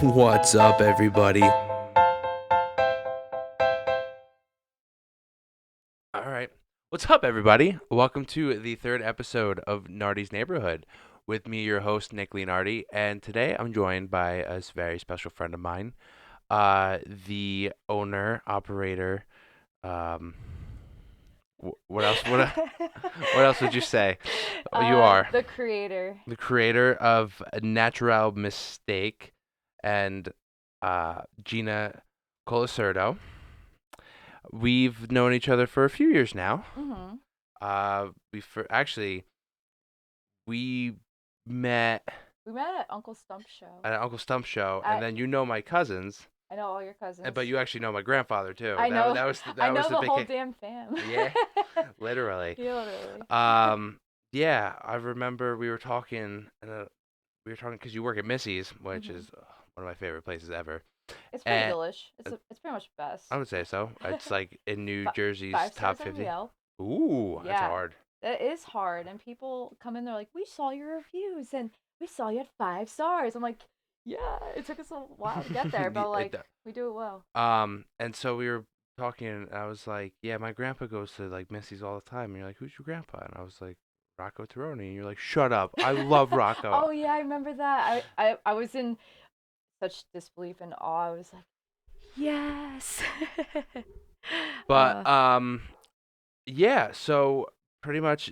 What's up, everybody? All right. What's up, everybody? Welcome to the third episode of Nardi's Neighborhood. With me, your host, Nick Nardi, and today I'm joined by a very special friend of mine, the owner, operator, um, what else? What else would you say? You are The creator. the creator of Naturale Mistake and Gina C. We've known each other for a few years now. Mm-hmm. Actually we met We met at Uncle Stump's show. at an Uncle Stump show, and At, then you know my cousins, I know all your cousins. but you actually know my grandfather too. I know. I know was the big whole damn fam. Yeah, literally. Yeah, literally. Yeah, I remember we were talking, because you work at Missy's, which Mhm. is one of my favorite places ever. It's pretty And delish. It's pretty much best. I would say so. It's like in New Jersey's Five top stars on 50. Yelp. Ooh, that's Yeah, hard. it is hard, and people come in. They're like, "We saw your reviews, and we saw you at 5 stars." I'm like, "Yeah, it took us a while to get there, but like, we do it well." And so we were talking, and I was like, "Yeah, my grandpa goes to like Missy's all the time." And you're like, "Who's your grandpa?" And I was like, "Rocco Teroni." And you're like, "Shut up! I love Rocco." Oh yeah, I remember that. I was in such disbelief and awe. I was like, yes. But yeah. So pretty much,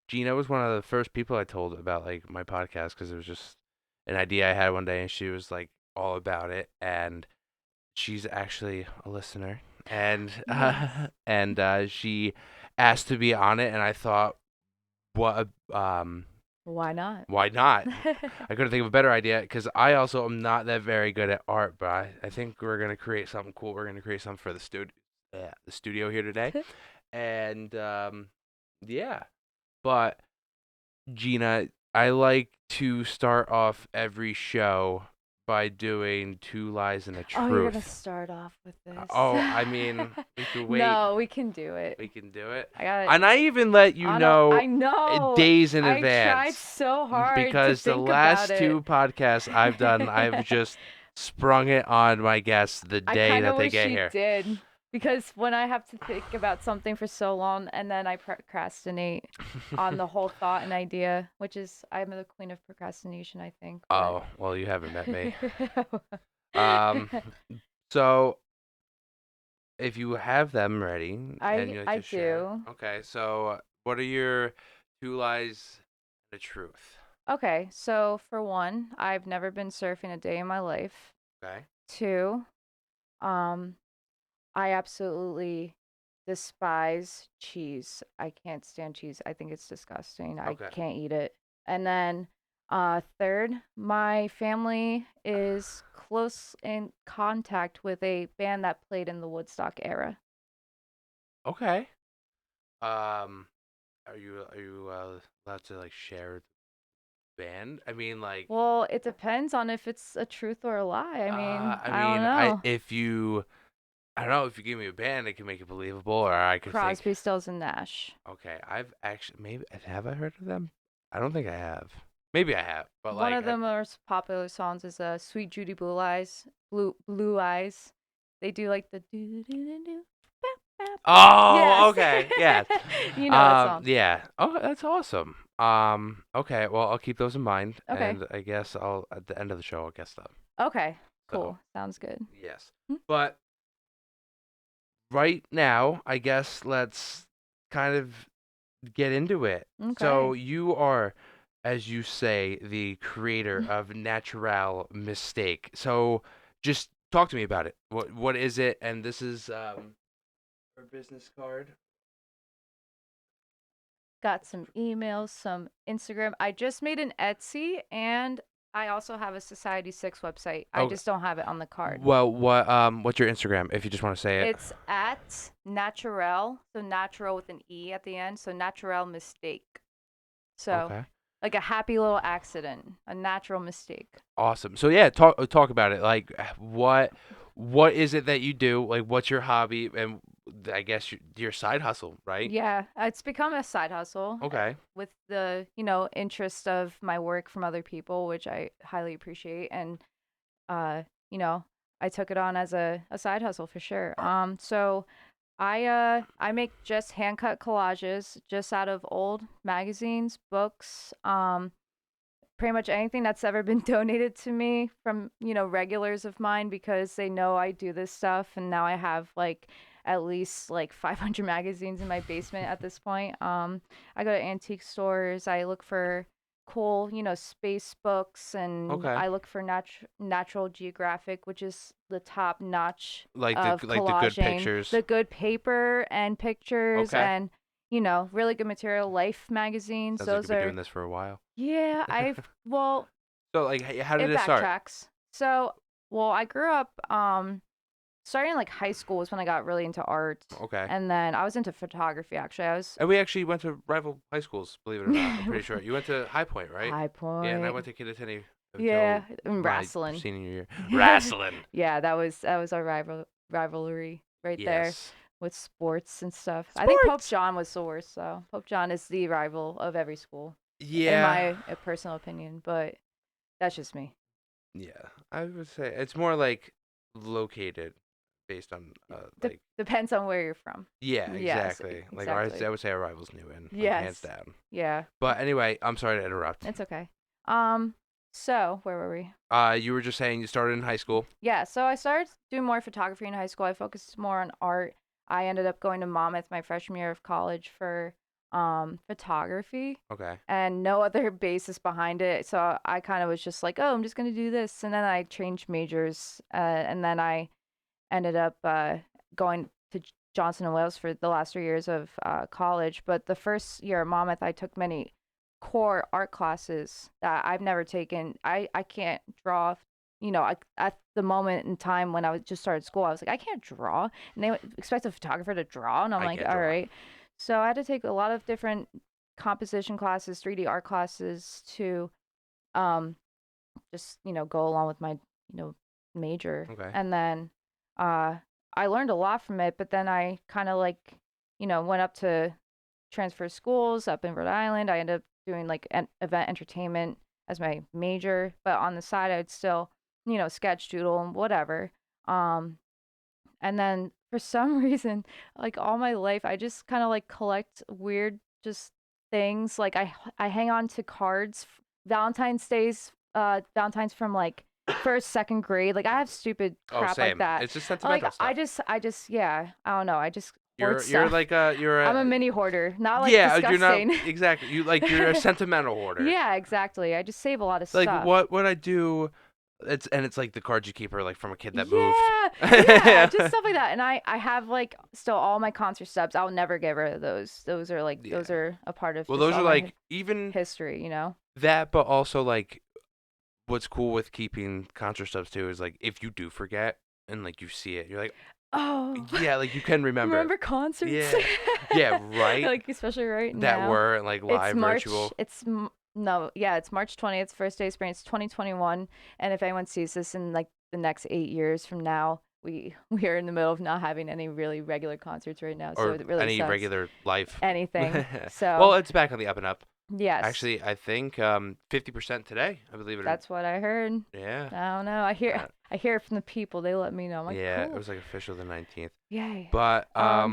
Gina was one of the first people I told about like my podcast because it was just an idea I had one day, and she was like all about it, and she's actually a listener, and Yes. she asked to be on it, and I thought, what, Why not? why not? I couldn't think of a better idea because I also am not that very good at art, but I think we're gonna create something cool. We're gonna create something for the studio here today, and yeah. But Gina, I like to start off every show by doing two lies and a Oh, you're gonna truth. start off with this. Oh, I mean, we could wait. No, we can do it. We can do it. I got it. And I even let you know I know. days in I tried advance so hard to because the think about last it. two podcasts I've done, I've just sprung it on my guests the I day kind that of they wish get you here. did. Because when I have to think about something for so long and then I procrastinate on the whole thought and idea, which is, I'm the queen of procrastination, I think. Oh, well, you haven't met me. Um, so if you have them ready and you like I to share. do. Okay, so what are your two lies and a truth? Okay, so for one, I've never been surfing a day in my life. Okay. Two, um, I absolutely despise cheese. I can't stand cheese. I think it's disgusting. I Okay. can't eat it. And then third, my family is close in contact with a band that played in the Woodstock era. Okay. Um, are you allowed to like share the band? I mean, like, Well, it depends on if it's a truth or a lie. I mean, I I don't mean, know. I don't know if you give me a band, it can make it believable, or I could think, Crosby, Stills, and Nash. okay, I've actually maybe have I heard of them? I don't think I have. Maybe I have, but One like, of the most popular songs is "Sweet Judy Blue Eyes." Blue Eyes. They do like the do do do do. oh, Yes. okay, yeah, You know that song. yeah. Oh, that's awesome. Okay, well, I'll keep those in mind, Okay. and I guess I'll at the end of the show I'll guess them. Okay. So Cool. Sounds good. yes, Hmm? but right now, I guess let's kind of get into it. So Okay. you are, as you say, the creator of Naturale Mistake. So just talk to me about it. What is it? And this is her business card. Got some emails, some Instagram. I just made an Etsy and I also have a Society 6 website. I Oh, just don't have it on the card. well, what's your Instagram if you just want to say it? It's at Naturale, so natural with an E at the end, so Naturale Mistake. So, Okay. like a happy little accident, a natural mistake. Awesome. So yeah, talk about it. Like what is it that you do? Like what's your hobby and I guess your side hustle, right? Yeah, it's become a side hustle Okay. with the, interest of my work from other people, which I highly appreciate. And you know, I took it on as a side hustle for sure. So I make just hand cut collages just out of old magazines, books, pretty much anything that's ever been donated to me from, regulars of mine because they know I do this stuff and now I have like at least like 500 magazines in my basement at this point. I go to antique stores, I look for cool, space books and Okay. I look for Natural Geographic, which is the top notch Like of the good collaging, pictures. the good paper and pictures Okay. and really good material. Life magazines, Sounds like those you've been doing are this for a while. yeah, well, So like, how did it it start? backtracks. So, well, I grew up starting like high school was when I got really into art. Okay. And then I was into photography actually. I was And we actually went to rival high schools, believe it or not. I'm pretty sure you went to High Point, right? High Yeah, and I Point. went to Kittatinny Yeah, until and my wrestling. senior year. Wrestling. Yeah, that was our rivalry right there Yes. with sports and stuff. I think Pope Sports. John was the worst, so Pope John is the rival of every school, in Yeah. my personal opinion, but that's just me. Yeah. I would say it's more like located based on like Depends on where you're from. yeah, Yes, exactly. Like exactly. I would say our rivals knew in like hands Yes. down. Yeah. But anyway, I'm sorry to interrupt. It's okay. So where were we? You were just saying you started in high school. Yeah, so I started doing more photography in high school. I focused more on art. I ended up going to Monmouth my freshman year of college for photography Okay. and no other basis behind it. So I kind of was just like, oh, I'm just gonna do this, and then I changed majors, and then I ended up going to Johnson and Wales for the last 3 years of college. But the first year at Monmouth, I took many core art classes that I've never taken. I can't draw. At the moment in time when I was just started school, I was like, I can't draw, and they expect a photographer to draw, and I'm I like, can't all draw. right. So I had to take a lot of different composition classes, 3D art classes to um, just go along with my major, Okay. and then uh I learned a lot from it, but then I kind of like went up to transfer schools up in Rhode Island. I ended up doing like event entertainment as my major, but on the side I'd still sketch, doodle, and whatever. um and then for some reason, like all my life, I just kind of like collect weird just things. Like I hang on to cards, Valentine's from like first, second grade. Like I have stupid Oh, crap like same. that. It's just Like sentimental stuff. I just yeah, I don't know. I just hoard You're stuff. like you're I'm a a mini hoarder, not like yeah, you're not disgusting. exactly. You're a sentimental hoarder. Yeah, exactly. I just save a lot of Like stuff. what I do it's like the cards you keep are like from a kid that moved. Yeah, yeah, just stuff like that. And I have like still all my concert stubs. I'll never get rid of those. Those Yeah. are a part of Well, just those all are my like even history. that, but also like what's cool with keeping concert stubs too is like if you do forget and like you see it, you're like, Oh, yeah, like you can remember. remember concerts? Yeah. Yeah, right. Like especially right That now. were like It's live March. virtual. No, yeah, it's March 20th, first day of spring. It's 2021, and if anyone sees this in like the next 8 years from now, we are in the middle of not having any really regular concerts right now, so Or it really any sucks. regular life. Anything. Well, So it's back on the up and up. yes, Actually, I think 50% today. I believe it. that's what I heard. Yeah. I don't know. I hear Uh, I hear it from the people. They let me know. I'm like, yeah, it cool, was like official the 19th. yay. But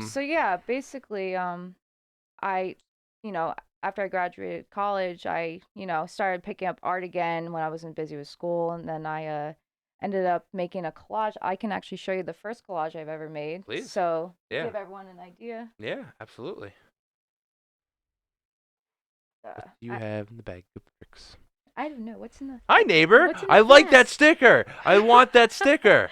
So yeah, basically, I, you know, after I graduated college, I, started picking up art again when I wasn't busy with school, and then I ended up making a collage. I can actually show you the first collage I've ever made, please. so Yeah. give everyone an idea. Yeah, absolutely. What do you I have in the bag of tricks? I don't know what's in the Hi, neighbor. what's in the I like that glass? sticker. I want that sticker.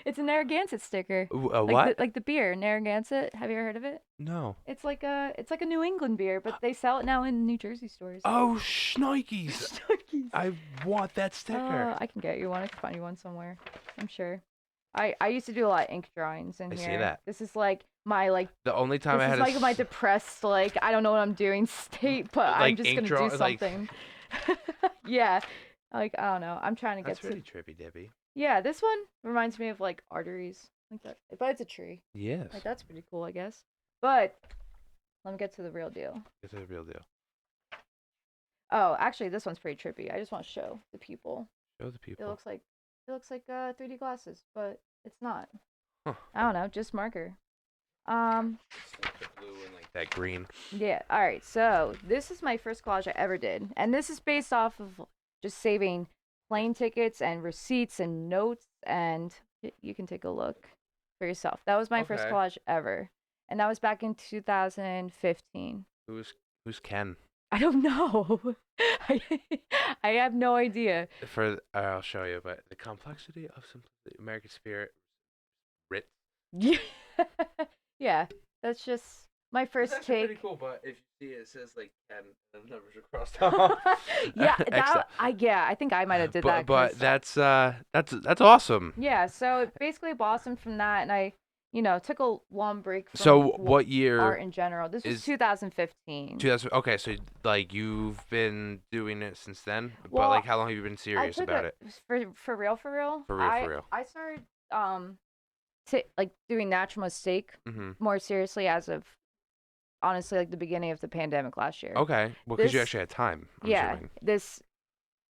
It's a Narragansett sticker. A Like what? the beer Narragansett. Have you ever heard of it? No. It's like a New England beer, but they sell it now in New Jersey stores. Oh, shnikes. Starkies. I want that sticker. I can get you one. I can find you one somewhere. I'm sure. I used to do a lot of ink drawings in I here. see that. This is like my like. The only time This I is had like my depressed like I don't know what I'm doing state, but I'm like just ink gonna draw do like something. Yeah, like I don't know. I'm trying to that's get to. pretty trippy dippy. Yeah, this one reminds me of like arteries, like that. But it's a tree. Yes. Like that's pretty cool, I guess. But let me get to the real deal. It's a real deal. Oh, actually, this one's pretty trippy. I just want to show the people. Show the It people. looks like it looks like 3D glasses, but it's not. Huh. I don't know, just marker. Um, It's like the blue and like that green. yeah. All right. So this is my first collage I ever did, and this is based off of just saving plane tickets and receipts and notes, and you can take a look for yourself. That was my first Okay. collage ever, and that was back in 2015. Who's who's Ken? I don't know. I, I have no idea. For I'll show you, but the complexity of simplicity, American spirit, writ. Yeah. Yeah, that's just my It's first actually pretty take. cool, but if you see it, it says like Ken and the numbers are crossed off. Yeah, Extra. I think I might have did But that but because that's awesome. yeah. So it basically blossomed from that, and I, took a long break from So what art year in general. This was is 2015. 2000? Okay, so like you've been doing it since then, but like Well, how long have you been I serious took about a it? for real, for real. For real, for I real. I started like doing Natural Mistake Mhm. more seriously as of honestly like the beginning of the pandemic last year. Okay. Well, because you This actually had time, I'm yeah, assuming. this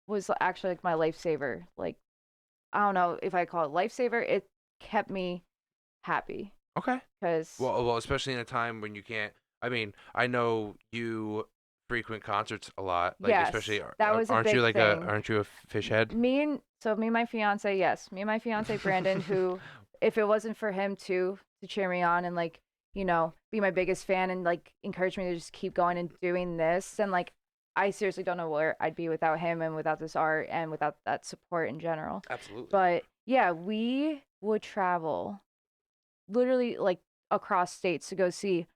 was actually like my lifesaver. Like I don't know if I call it lifesaver. It kept me happy Okay. because Well, especially in a time when you can't. I mean, I know you frequent concerts a lot, like yes, especially that was a aren't you big like a thing. aren't you a fish head? Me and my fiance, yes, me and my fiance Brandon, who if it wasn't for him to cheer me on and like be my biggest fan and like encourage me to just keep going and doing this, then like I seriously don't know where I'd be without him and without this art and without that support in general. Absolutely. But yeah, we would travel literally like across states to go see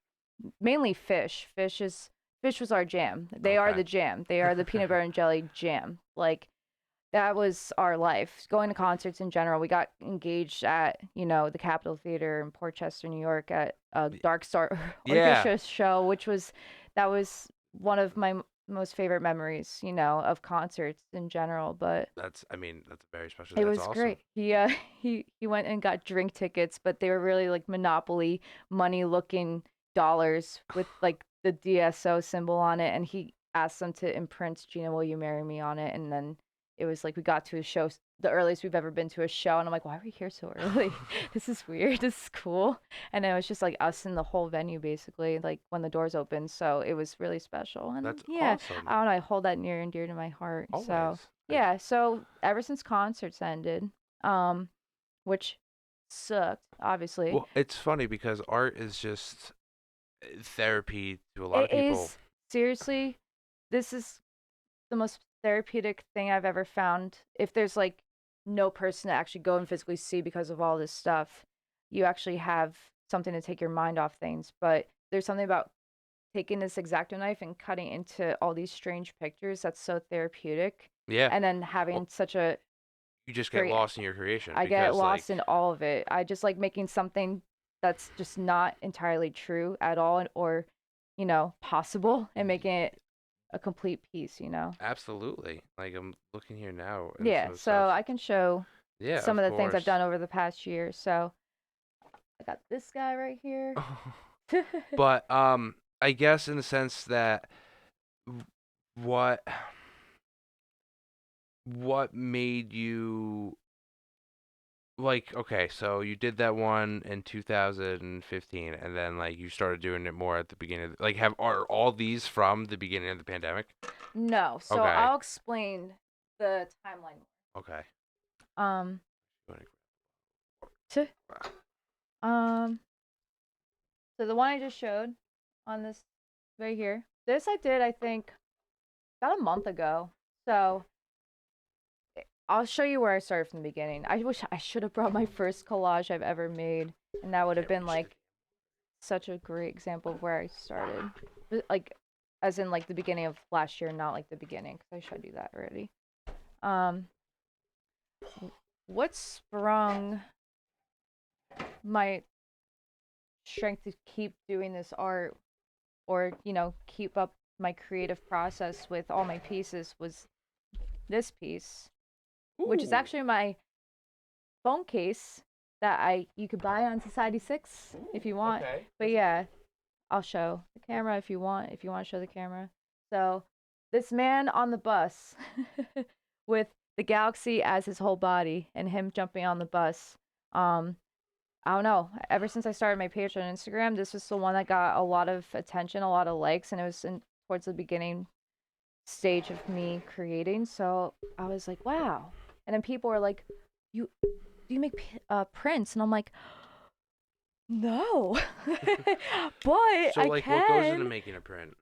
mainly Fish. Fish was our jam. They are Okay. the jam. They are the peanut butter and jelly jam. Like that was our life. Going to concerts in general. We got engaged at, the Capitol Theater in Port Chester, New York at a Dark Star Yeah. Orchestra show, that was one of my most favorite memories, of concerts in general. But I mean, that's very special. it That's was awesome. great. He went and got drink tickets, but they were really like Monopoly money looking dollars with like the DSO symbol on it, and he asked them to imprint "Gina, will you marry me" on it, and then it was like we got to a show, the earliest we've ever been to a show, and I'm like, why are we here so early? This is weird. This is cool, and it was just like us in the whole venue basically, like when the doors opened. So it was really special, and That's yeah, awesome. I don't know. I hold that near and dear to my heart. So Always. yeah, so ever since concerts ended, um, which sucked, obviously, Well, it's funny because art is just therapy to a lot of it people. is seriously, this is the most therapeutic thing I've ever found. If there's like no person to actually go and physically see because of all this stuff, you actually have something to take your mind off things. But there's something about taking this X-Acto knife and cutting into all these strange pictures that's so therapeutic, Yeah. and then Well, having such a you just get great lost in your creation I get because like lost in all of it. I just like making something that's just not entirely true at all or, possible and making it a complete piece. absolutely. Like I'm looking here now and Yeah, some of the so stuff. I can show Yeah, some of of the things I've course. done over the past year. So I got this guy right here. But I guess in the sense that w- what what made you like okay, so you did that one in 2015 and then like you started doing it more at the beginning of, like have are all these from the beginning of the pandemic? No, so Okay. I'll explain the timeline. Okay. Um, t- um, so the one I just showed on this right here, this I did, I think, about a month ago. So I'll show you where I started from the beginning. I wish I should have brought my first collage I've ever made, and that would have Can't been reach the like such a great example of where I started. Like, as in like the beginning of last year, not like the beginning, because I showed you that already. Um, what sprung my strength to keep doing this art, or keep up my creative process with all my pieces, was this piece, which is Ooh. actually my phone case that I you could buy on Society 6 if you want. Okay. But yeah, I'll show the camera if you want to show the camera. So, this man on the bus with the galaxy as his whole body and him jumping on the bus. Um, I don't know. Ever since I started my page on Instagram, this was the one that got a lot of attention, a lot of likes, and it was towards the beginning stage of me creating. So I was like, wow. And then people were like, "You do you make prints?" And I'm like, "No, but So I like, what goes into can." making a print?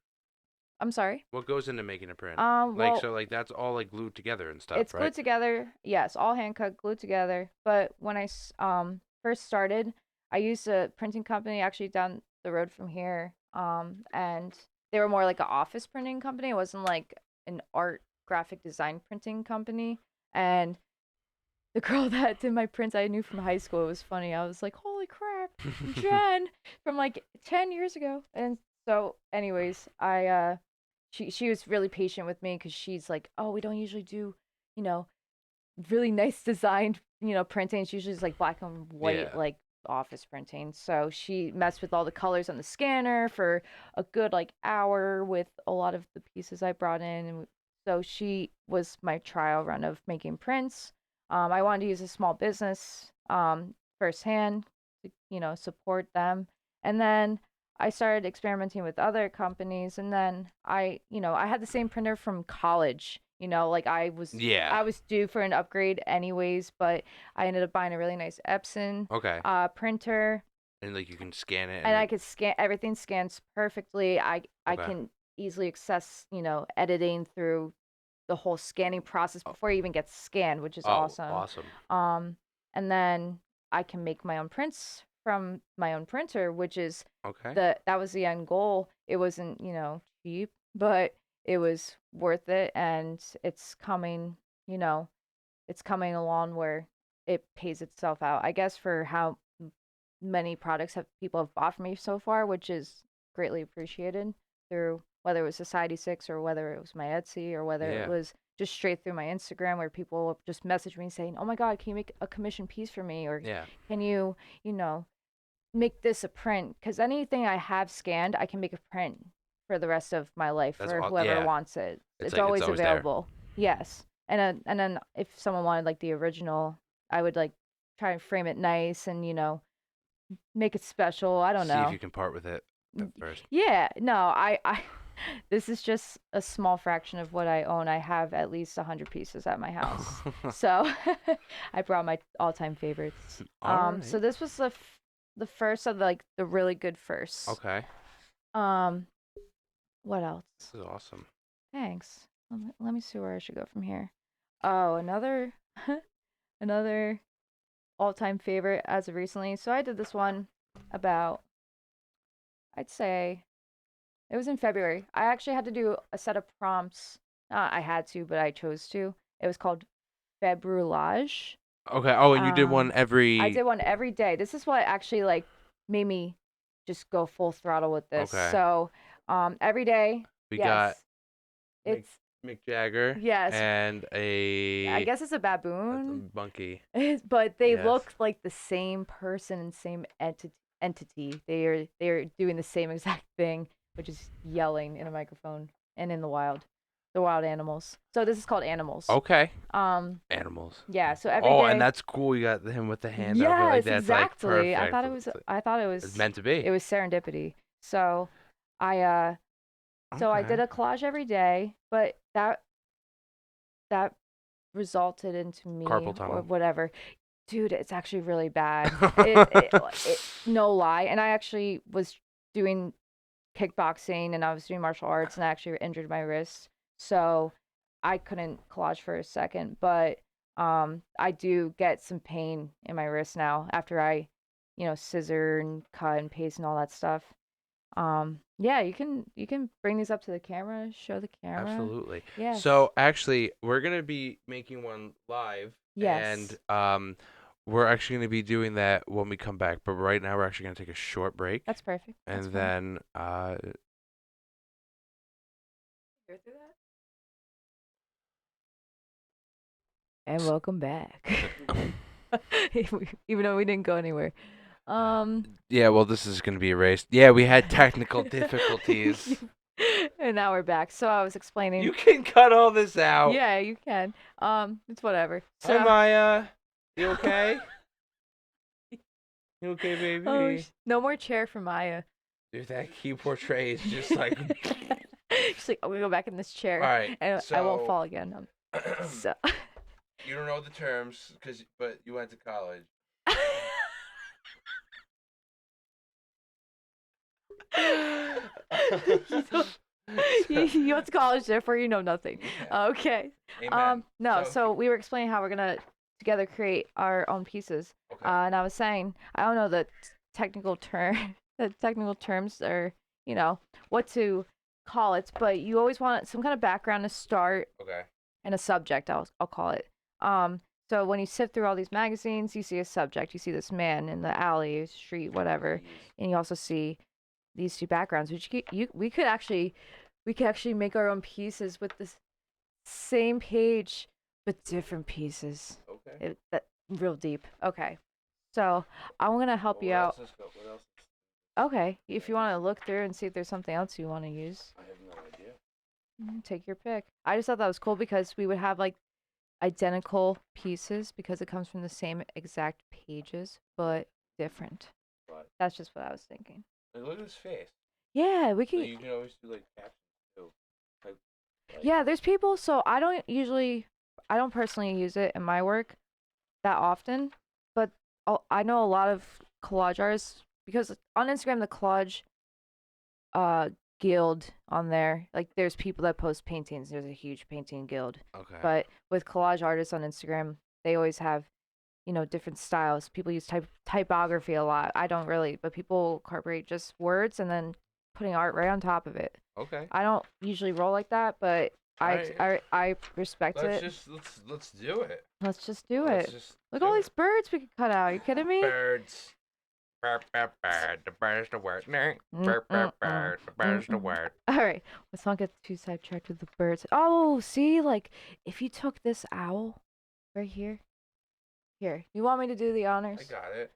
I'm sorry. What goes into making a print? Like, Well, so like that's all like glued together and stuff, it's right? glued together. Yes, all hand cut, glued together. But when I first started, I used a printing company actually down the road from here. And they were more like an office printing company. It wasn't like an art graphic design printing company. And the girl that did my prints I knew from high school. It was funny. I was like, "Holy crap, Jen!" from like 10 years ago. And so, anyways, she was really patient with me because she's like, "Oh, we don't usually do, you know, really nice designed, printing. It's usually just like black and white, Yeah. like office printing." So she messed with all the colors on the scanner for a good like hour with a lot of the pieces I brought in. And so she was my trial run of making prints. I wanted to use a small business firsthand to, support them. And then I started experimenting with other companies. And then I had the same printer from college. Like Yeah. I was due for an upgrade anyways, but I ended up buying a really nice Epson Okay. printer, And like you can scan it and and I it. could scan everything scans perfectly. I Okay. can easily access, editing through the whole scanning process Oh, before it even gets scanned, which is oh, awesome. awesome. Um, and then I can make my own prints from my own printer, which is Okay. that was the end goal. It wasn't, cheap, but it was worth it, and you know, it's coming along where it pays itself out. I guess for how many products have people have bought from me so far, which is greatly appreciated through whether it was Society 6 or whether it was my Etsy or whether it Yeah. was just straight through my Instagram where people just message me saying, "Oh my God, can you make a commission piece for me?" Or Yeah. can you know, make this a print? Because anything I have scanned, I can make a print for the rest of my life That's for all. whoever Yeah. wants it. It's It's like it's always always there. available. Yes. And then if someone wanted like the original, I would like try and frame it nice and make it special. I don't See if know. you can part with it at first. Yeah, no, I this is just a small fraction of what I own. I have at least 100 pieces at my house. So I brought my all-time favorites. All So right. this was the first of like the really good firsts. Okay. Um, what else? This is awesome. Thanks. Let me see where I should go from here. Oh, another another all-time favorite as of recently. So I did this one about, I'd say it was in February. I actually had to do a set of prompts. I had to, but I chose to. It was called Februlage. Okay. Oh, and you did one Um, I every. did one every day. This is what actually like made me just go full throttle with this. Okay. So, every day, We got yes, Mick it's Mick Jagger yes. and I a guess it's a baboon, monkey. but they Yes. look like the same person and same entity. They are doing the same exact thing, which is yelling in a microphone and in the wild. The wild animals. So this is called animals. Okay. Um Animals. yeah, so every Oh, and day. that's cool. You got him with the hand up. Like Yes, that's like exactly. I perfect. thought it was I thought it It's was meant to be. it was serendipity. So I I did Okay. a collage every day, but that resulted into me Carpal or tunnel. whatever. Dude, it's actually really bad. It no lie. And I actually was doing kickboxing and I was doing martial arts and I actually injured my wrist. So I couldn't collage for a second, but I do get some pain in my wrist now after I, scissor and cut and paste and all that stuff. Yeah, you can bring these up to the camera, show the camera. Absolutely. Yes. So actually, we're gonna be making one live, and Yes. we're actually gonna be doing that when we come back. But right now, we're actually gonna take a short break, That's perfect. That's and fine. then Go through that. And welcome back. Even though we didn't go anywhere. Um yeah. Well, this is gonna be erased. Yeah, we had technical difficulties. And now we're back. So I was explaining. You can cut all this out. Yeah, you can. It's whatever. Hi, So. Maya. You okay? You okay, Oh, baby? no more chair for Maya. Dude, that keyboard tray is just like. She's like, I'm gonna go back in this All chair, right, and I won't so fall again. So. you don't know the terms, but you went to college. you, don't- you went to college, therefore you know nothing. Yeah. Okay. Amen. No. So we were explaining how we're gonna together create our own pieces. Okay. And I was saying I don't know the technical term, the technical terms, or what to call it, but you always want some kind of background to start Okay. and a subject. I'll call it. So when you sift through all these magazines, you see a subject. You see this man in the alley, street, whatever, and you also see these two backgrounds. Which we could actually make our own pieces with this same page, but different pieces. Okay. That real deep. Okay. So I'm gonna help you out. What else? Okay, if you want to look through and see if there's something else you want to use, I have no idea. take your pick. I just thought that was cool because we would have like identical pieces because it comes from the same exact pages, but different. But That's just what I was thinking. look at his face. Yeah, we So can. you can always do like captions too. Like Yeah, there's people. So I don't personally use it in my work that often, but I know a lot of collage artists because on Instagram the collage uh guild on there, like there's people that post paintings. There's a huge painting guild. okay. But with collage artists on Instagram, they always have different styles. People use typography a lot. I don't really, but people incorporate just words and then putting art right on top of it. Okay. I don't usually roll like that, but I Alright. I respect it. Let's do it. Let's just do Let's it. just Look at do all it. these birds we could cut out. Are you kidding me? Birds. Bird, bird, bird. The bird's the word. Bird, bird, bird. The bird's the word. All right, let's not get too sidetracked with the birds. Oh, see, like if you took this owl right here, you want me to do the honors? I got it.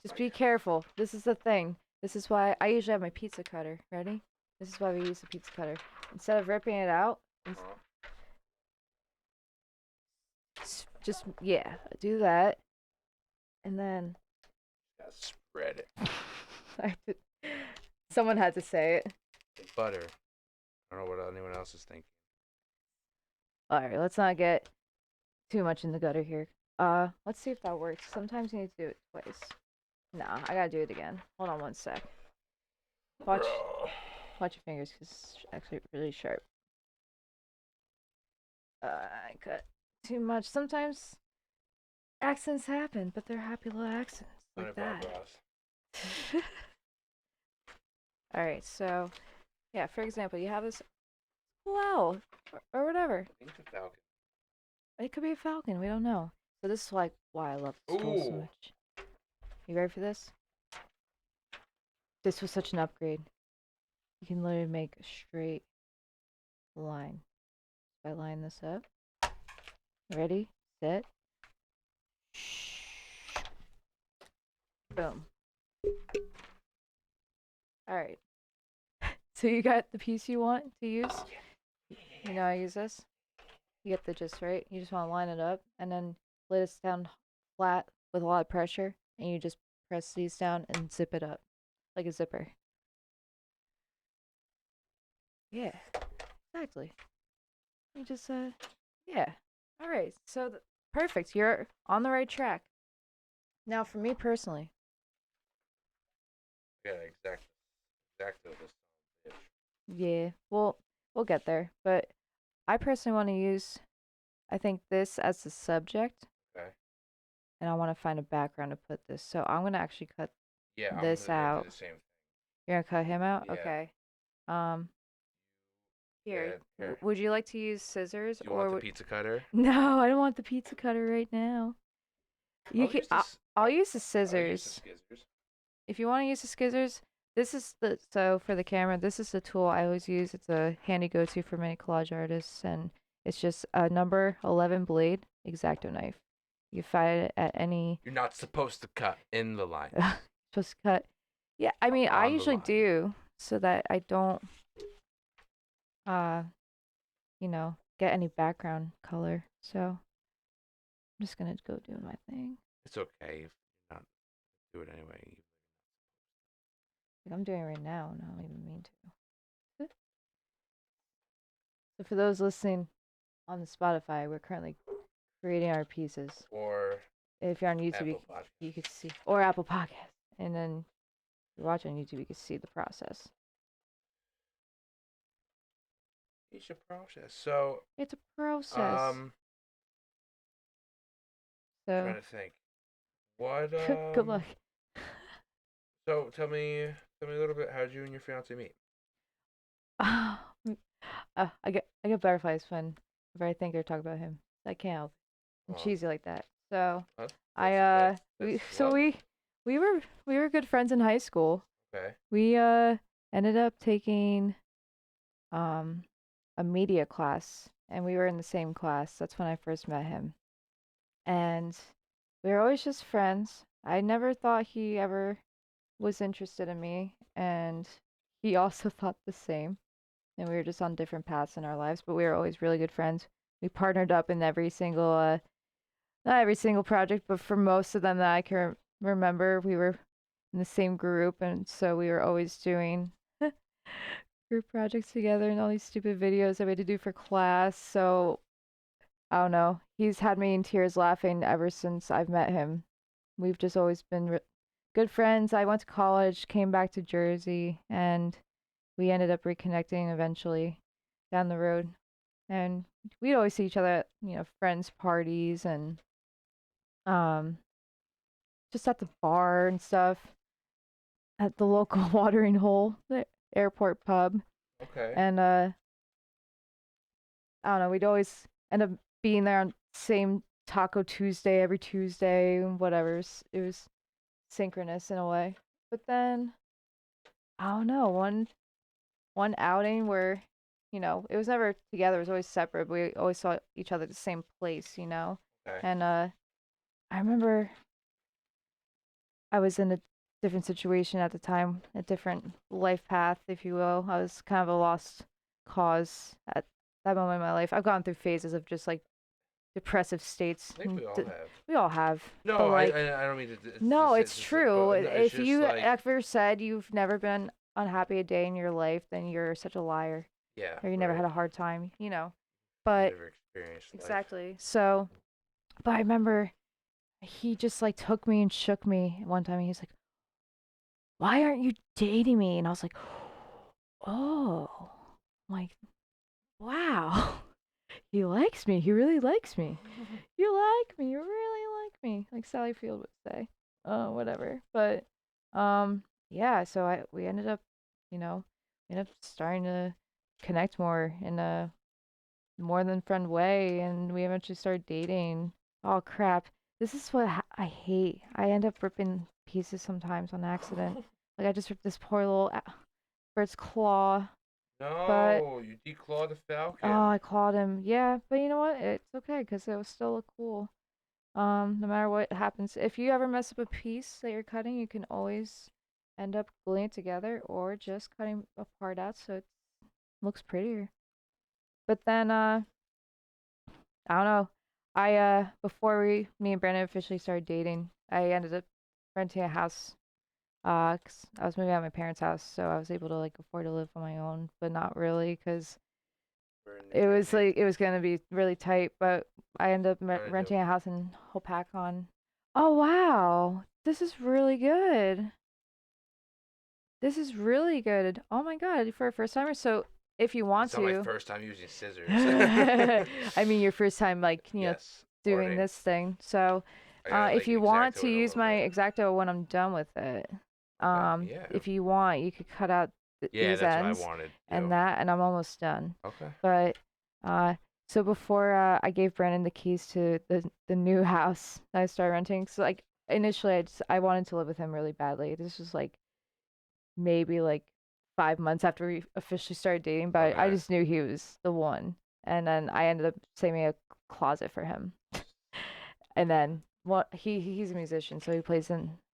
Just be careful. This is the thing. This is why I usually have my pizza cutter. Ready? This is why we use the pizza cutter. Instead of ripping it out, just do that, and then Gotta spread it. someone had to say it. Like butter. I don't know what anyone else is thinking. All right, let's not get too much in the gutter here. Let's see if that works. Sometimes you need to do it twice. Nah, I gotta do it again. Hold on one sec. Watch your fingers, cause it's actually really sharp. I cut too much. Sometimes accidents happen, but they're happy little accidents like that. All right, so yeah, for example, you have this owl or whatever. I think it's a falcon. It could be a falcon. We don't know. So this is like why I love this tool so much. You ready for this? This was such an upgrade. You can literally make a straight line. If I line this up. Ready? Set. Boom. Alright. So you got the piece you want to use? You know I use this? You get the gist, right? You just want to line it up and then lay this down flat with a lot of pressure and you just press these down and zip it up like a zipper. Yeah, exactly. You just, yeah. All right, so perfect. You're on the right track. Now, for me personally. Yeah, exactly this. Yeah, we'll get there. But I personally want to use, I think, this as the subject. Okay. And I want to find a background to put this. So I'm gonna actually cut this I'm out. gonna do the same thing. You're gonna cut him out? Yeah. Okay. Here. Here. Would you like to use scissors Do you want the pizza cutter? No, I don't want the pizza cutter right now. I'll use the scissors. If you want to use the scissors, so for the camera, this is the tool I always use. It's a handy go-to for many collage artists, and it's just a number 11 blade X-Acto knife. You find it at any. You're not supposed to cut in the line. Supposed to cut. Yeah, I mean, I On the usually line. do so that I don't uh, get any background color. So I'm just gonna go do my thing. It's okay if you not do it anyway. Like I'm doing it right now, and I don't even mean to. So for those listening on the Spotify, we're currently creating our pieces. Or If you're on YouTube, Apple Podcast. you could see, or Apple Podcast, and then if you're watching on YouTube, you can see the process. It's a process. So, It's a process. um, So trying to think. What good luck. So tell me a little bit. How did you and your fiance meet? I get butterflies when I think or talk about him. I can't help. I'm Oh, cheesy like that. So that's I that's we so love. we were good friends in high school. Okay. We ended up taking um a media class, and we were in the same class. That's when I first met him. And we were always just friends. I never thought he ever was interested in me, and he also thought the same. And we were just on different paths in our lives, but we were always really good friends. We partnered up in every single not every single project, but for most of them that I can remember, we were in the same group, and so we were always doing group projects together and all these stupid videos that we had to do for class. So I don't know. He's had me in tears laughing ever since I've met him. We've just always been good friends. I went to college, came back to Jersey, and we ended up reconnecting eventually down the road. And we'd always see each other at, friends' parties and um, just at the bar and stuff, at the local watering hole, the airport pub. Okay. And I don't know, we'd always end up being there on same Taco Tuesday every Tuesday, whatever. It was synchronous in a way. But then I don't know, one outing where, it was never together, it was always separate, but we always saw each other at the same place. Okay. And I remember I was in a different situation at the time, a different life path, if you will. I was kind of a lost cause at that moment in my life. I've gone through phases of just like depressive states. I think we all have. We all have. But No, like, I don't mean no, to it's say true. but no, it's If just you like ever said you've never been unhappy a day in your life, then you're such a liar. yeah, Or you never right. had a hard time. You But never experienced life. exactly. So, but I remember he just like took me and shook me one time. And he's like, "Why aren't you dating me?" And I was like, "Oh, I'm like, wow, he likes me. He really likes me. You like me. You really like me." Like Sally Field would say. Whatever. But yeah. So we ended up, you know, ended up starting to connect more in a more than friend way, and we eventually started dating. Oh crap. This is what I hate. I end up ripping pieces sometimes on accident. Like I just ripped this poor little bird's claw, but No, you declawed the oh, falcon. I clawed him. Yeah, but you know what? It's okay because it was still cool. No matter what happens, if you ever mess up a piece that you're cutting, you can always end up gluing it together or just cutting a part out so it looks prettier. But then I don't know. I before me and Brandon officially started dating, I ended up renting a house. 'Cause I was moving out of my parents' house, so I was able to like afford to live on my own, but not really, 'cause We're in New it was Jersey. like it was gonna be really tight. But I ended up Trying to do. renting a house in Hopakon. Oh wow, this is really good. This is really good. Oh my god, for a first timer. So if you want It's not my to, first time using scissors. I mean your first time like Yes, doing parting. this thing. So I got if like you want to exacto in a use little my bit. Exacto when I'm done with it, Okay. Yeah. if you want, you could cut out Yeah, these that's what I ends wanted to do. and that, and I'm almost done. Okay. But uh, so before I gave Brandon the keys to the new house that I started renting, so like initially I wanted to live with him really badly. This was like maybe like 5 months after we officially started dating, but I Okay. just knew he was the one. And then I ended up saving a closet for him. And then what he's a musician, so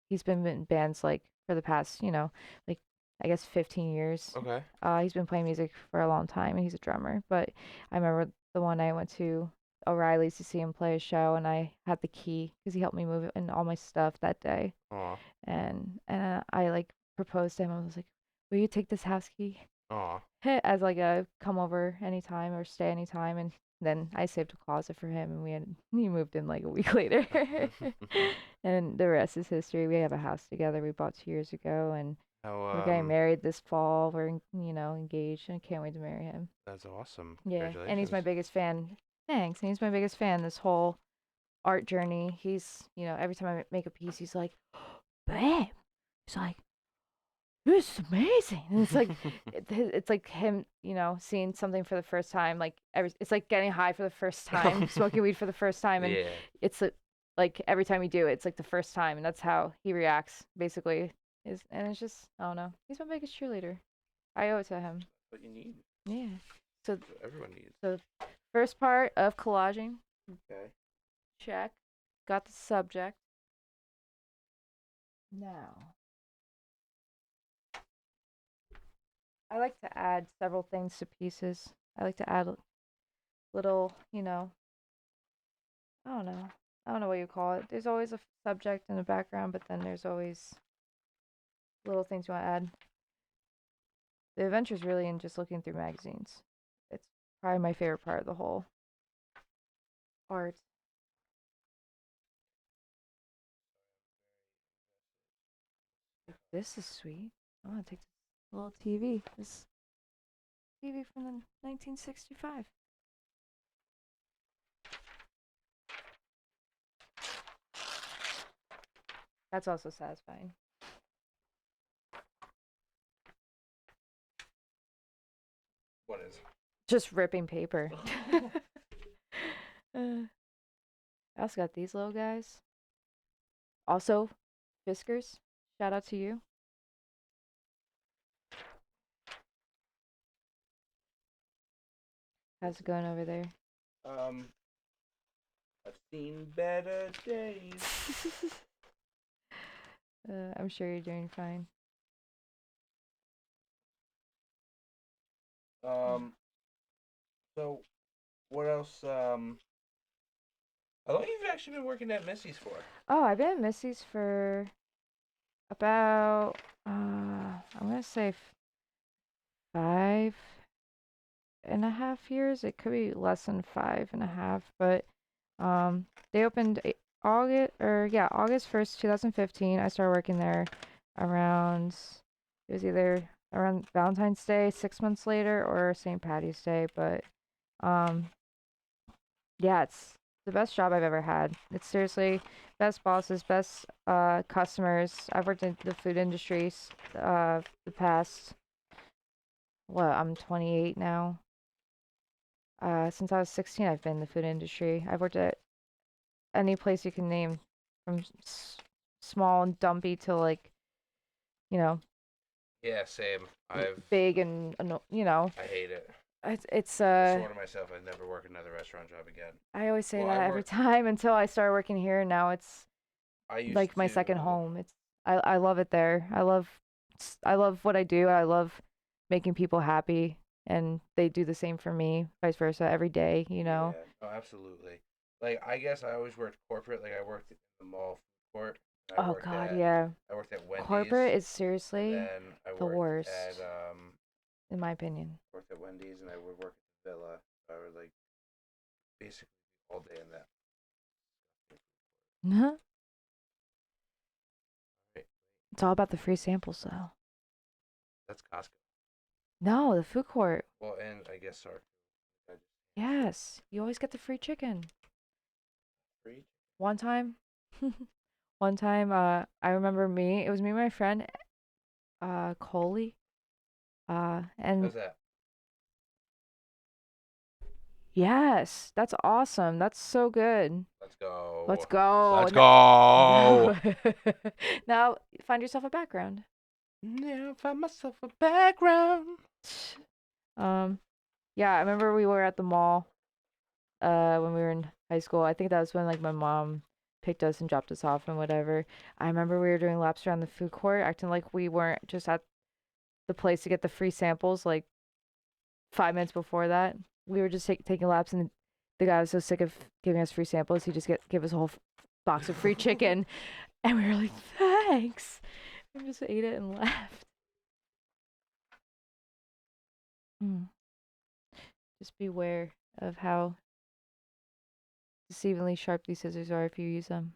he's been in bands like for the past, like I guess 15 years. Okay. He's been playing music for a long time, and he's a drummer. But I remember the one I went to O'Reilly's to see him play a show, and I had the key because he helped me move in all my stuff that day. Aw. And I like proposed to him. I was like, "Will you take this house key Aw. as like a come over anytime or stay anytime?" And then I saved a closet for him, and he moved in like a week later. And the rest is history. We have a house together we bought 2 years ago, and we're How getting married this fall. We're engaged, and I can't wait to marry him. that's awesome. Yeah, and he's Congratulations. my biggest fan. Thanks. And he's my biggest fan this whole art journey. He's, every time I make a piece, he's like, babe. He's like, this is amazing. And it's like, it's like him, seeing something for the first time. Like it's like getting high for the first time, smoking weed for the first time, and Yeah. it's like every time you do it, it's like the first time, and that's how he reacts basically. And it's just, I don't know. He's my biggest cheerleader. I owe it to him. What you need. Yeah. So That's what everyone needs. the first part of collaging, Okay. check. Got the subject. Now, I like to add several things to pieces. I like to add little, I don't know. I don't know what you call it. There's always a subject in the background, but then there's always little things you want to add. The adventure's really in just looking through magazines. It's probably my favorite part of the whole art. This is sweet. I want to take this little TV. This TV from the 1965. That's also satisfying. What is? Just ripping paper. I also got these little guys. Also, Fiskars. Shout out to you. How's it going over there? Um, I've seen better days. I'm sure you're doing fine. So what else? How long have you actually been working at Missy's for? Oh, I've been at Missy's for about, I'm gonna say 5.5 years. It could be less than 5.5, but they opened August 1st, 2015. I started working there around, it was either around Valentine's Day, 6 months later, or St. Patty's Day. But um, yeah, it's the best job I've ever had. It's seriously best bosses, best customers. I've worked in the food industry the past, I'm 28 now. Since I was 16, I've been in the food industry. I've worked at any place you can name, from small and dumpy to like, you know, Yeah, same. I've big and I hate it. it's I swore to myself I'd never work another restaurant job again. I always say Well, that I every worked. time until I started working here. Now it's I used like my second to. home. I love it there. I love what I do. I love making people happy, and they do the same for me, vice versa, every day, Yeah. Oh, absolutely. Like I guess I always worked corporate. Like I worked in the mall food court. And Oh God, yeah. I worked at Wendy's. Corporate is And seriously then I the worked at worst, in my opinion. Wendy's, and I would work at the Villa. I would like basically all day in that. Right. It's all about the free samples, though. That's Costco. No, the food court. Well, and I guess sorry. I just Yes, you always get the free chicken. free. One time, one time, I remember it was me and my friend, Coley. And How's that? yes, that's awesome. That's so good. Let's go. Let's go. Let's go. Now, find yourself a background. Now find myself a background. Um, yeah, I remember we were at the mall, when we were in high school. I think that was when like my mom picked us and dropped us off and whatever. I remember we were doing laps around the food court, acting like we weren't just at the place to get the free samples like 5 minutes before that. We were just taking laps, and the guy was so sick of giving us free samples, he just give us a whole box of free chicken, and we were like, thanks. We just ate it and left. Mm. Just beware of how deceivingly sharp these scissors are if you use them.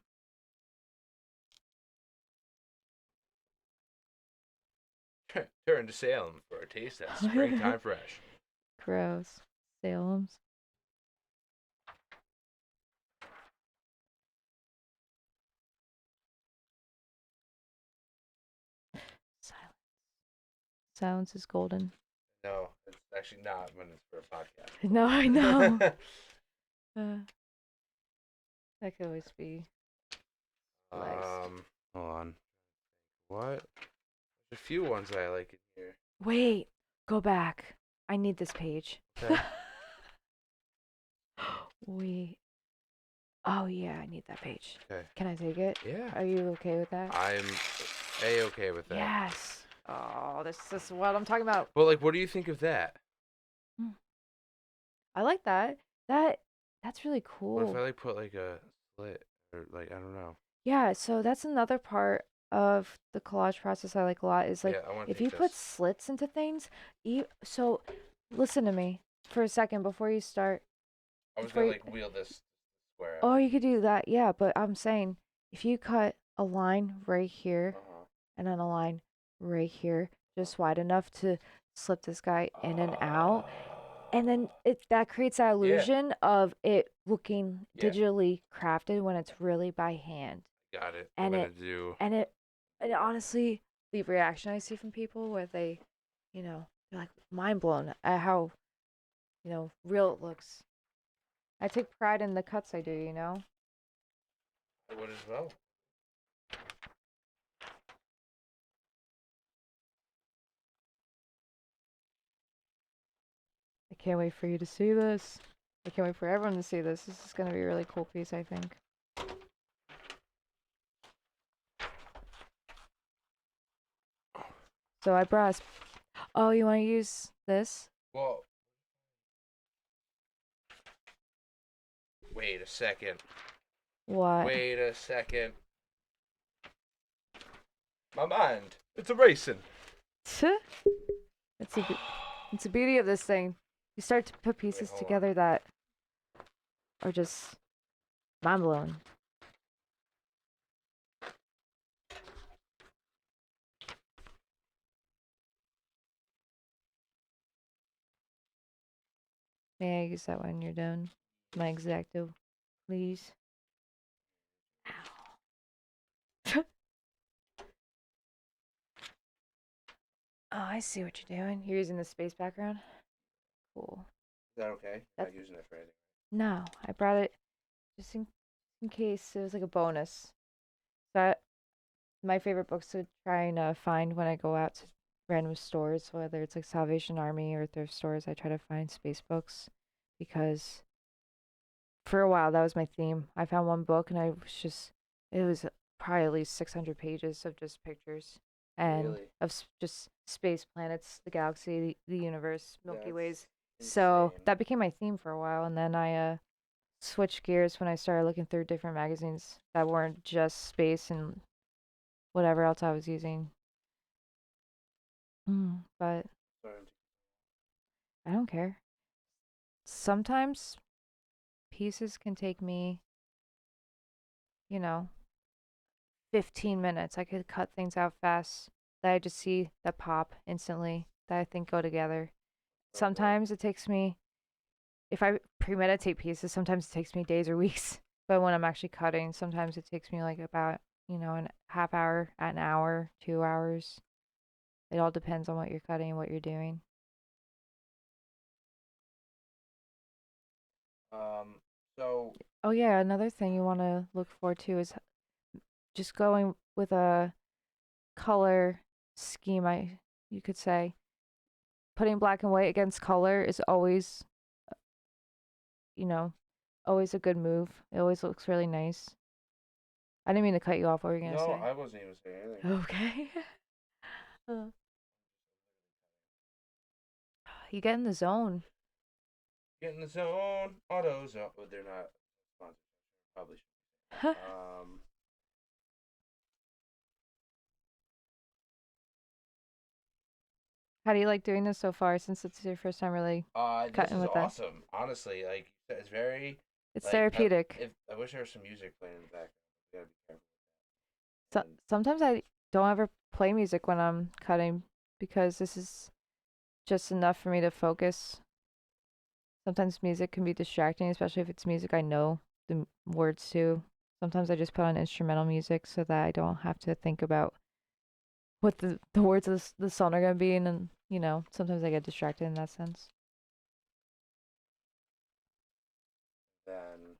Turn to Salem for a taste that's springtime fresh. Gross. Salem's. Silence. Silence is golden. No, it's actually not when it's for a podcast. No, I know. That could always be sliced. Hold on. What? There's a few ones I like in here. Wait, go back. I need this page. Okay. Wait. Oh yeah, I need that page. Okay. Can I take it? Yeah. Are you okay with that? I'm A-okay with that. Yes. Oh, this is what I'm talking about. Well, like, what do you think of that? I like that. That's really cool. What if I like put like a slit or like I don't know? Yeah, so that's another part of the collage process I like a lot is like Yeah, I want to if take you this. put slits into things, so listen to me for a second before you start. I was gonna like wheel this square out. Oh, you could do that, yeah, but I'm saying if you cut a line right here and then a line right here, just wide enough to slip this guy in and out, and then that creates that illusion of it looking digitally crafted when it's really by hand. Got it. And I'm gonna do. And honestly, the reaction I see from people where they, they're like mind blown at how, real it looks. I take pride in the cuts I do. I would as well. I can't wait for you to see this. I can't wait for everyone to see this. This is going to be a really cool piece, I think. So I brought. Oh, you want to use this? Well, wait a second. What? Wait a second. My mind. It's erasing. It's the beauty of this thing. You start to put pieces together that are just mind blowing. May I use that when you're done? My X-Acto, please. Ow. Oh, I see what you're doing. You're using the space background? Cool. Is that okay? Not using it for anything. No, I brought it just in case it was like a bonus. That my favorite books to try and find when I go out to random stores, whether it's like Salvation Army or thrift stores, I try to find space books because for a while that was my theme. I found one book and it was probably at least 600 pages of just pictures and of just space planets, the galaxy, the universe, Milky Ways. So that became my theme for a while, and then I switched gears when I started looking through different magazines that weren't just space and whatever else I was using. But I don't care. Sometimes pieces can take me, 15 minutes. I could cut things out fast that I just see that pop instantly that I think go together. Sometimes it takes me, if I premeditate pieces, sometimes it takes me days or weeks. But when I'm actually cutting, sometimes it takes me like about, a half hour, an hour, 2 hours. It all depends on what you're cutting and what you're doing. So. Oh yeah, another thing you want to look for too is just going with a color scheme, you could say. Putting black and white against color is always, you know, always a good move. It always looks really nice. I didn't mean to cut you off. What were you gonna say? No, I wasn't even saying anything. Okay. You get in the zone. Get in the zone, auto zone. Oh, they're not sponsored. Probably should. Um, How do you like doing this so far since it's your first time really this cutting is with that? awesome. Honestly, like it's very It's like I therapeutic. if I wish there was some music playing in the background. We gotta be careful. So, And sometimes I don't ever play music when I'm cutting because this is just enough for me to focus. Sometimes music can be distracting, especially if it's music I know the words to. Sometimes I just put on instrumental music so that I don't have to think about what the words of the song are gonna be, and then sometimes I get distracted in that sense. then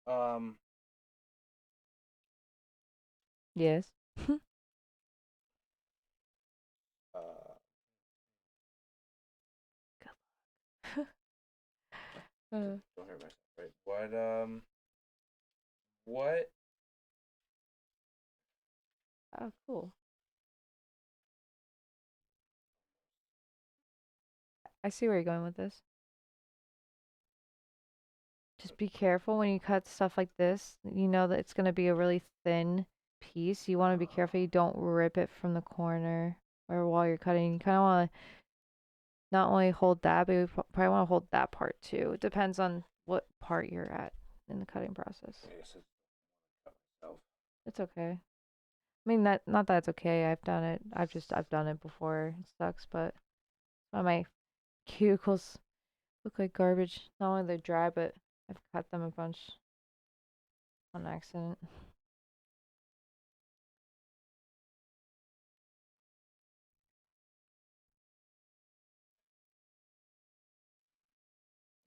um Yes. uh Uh, don't hurt myself, right? What oh, cool. I see where you're going with this. Just be careful when you cut stuff like this. You know that it's gonna be a really thin piece. You want to be careful you don't rip it from the corner or while you're cutting. You kind of want to not only hold that, but you probably want to hold that part too. It depends on what part you're at in the cutting process. I guess it's cut myself. It's okay. I mean that not that it's okay. I've done it. I've done it before. It sucks, but one of my cuticles look like garbage. Not only they're dry, but I've cut them a bunch on accident.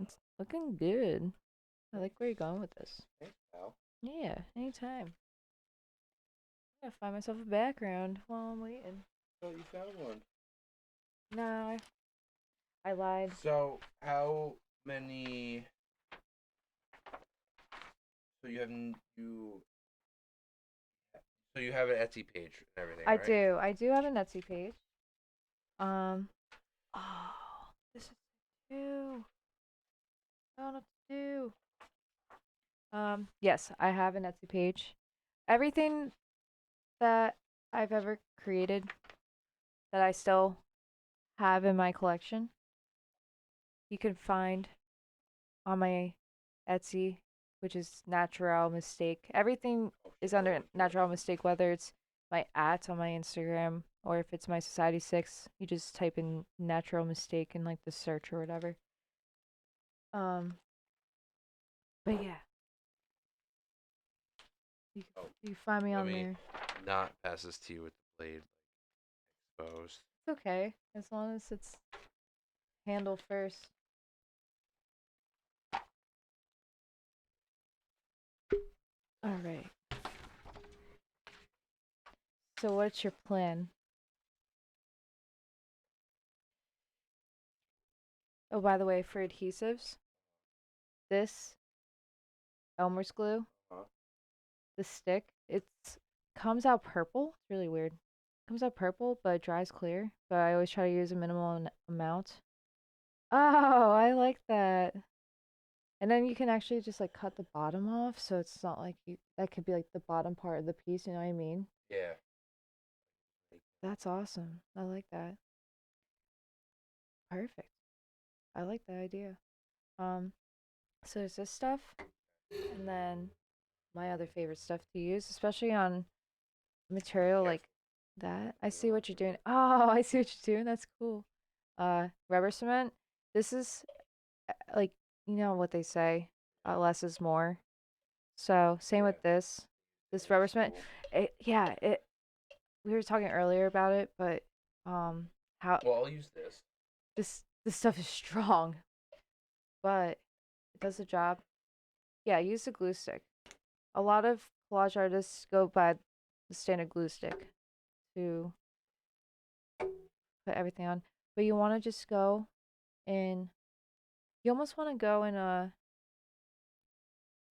It's looking good. I like where you're going with this. Thanks, pal. Yeah, anytime. I gotta find myself a background while I'm waiting. Oh, you found one. No, I lied. So how many? So you have an Etsy page and everything, I right? do. I do have an Etsy page. Um. Oh, this is too. I don't know what to do. Yes, I have an Etsy page. Everything that I've ever created that I still have in my collection, you can find on my Etsy, which is Naturale Mistake. Everything Oh is shit, I under went through it. Naturale Mistake, whether it's my @ on my Instagram or if it's my Society 6, you just type in Natural Mistake in like the search or whatever. Um, but yeah, Oh, you find me let on me there. not pass this to you with the blade exposed. It's okay as long as it's handled first. All right. So what's your plan? Oh, by the way, for adhesives, this Elmer's glue, Huh? the stick, it's comes out purple. It's really weird. Comes out purple, but it dries clear. But I always try to use a minimal amount. Oh, I like that. And then you can actually just like cut the bottom off, so it's not like you that could be like the bottom part of the piece, you know what I mean? Yeah. That's awesome. I like that. Perfect. I like that idea. Um, so there's this stuff, and then my other favorite stuff to use, especially on material Careful. like that. I You don't see want what you're to doing. Oh, I see what you're doing. That's cool. Rubber cement. This is like what they say, less is more. So same yeah. with this. This In rubber cement. school. Yeah. We were talking earlier about it, but how Well, I'll use this. this stuff is strong, but it does the job. Yeah, use the glue stick. A lot of collage artists go by the standard glue stick to put everything on, but you want to just go in. You almost want to go in a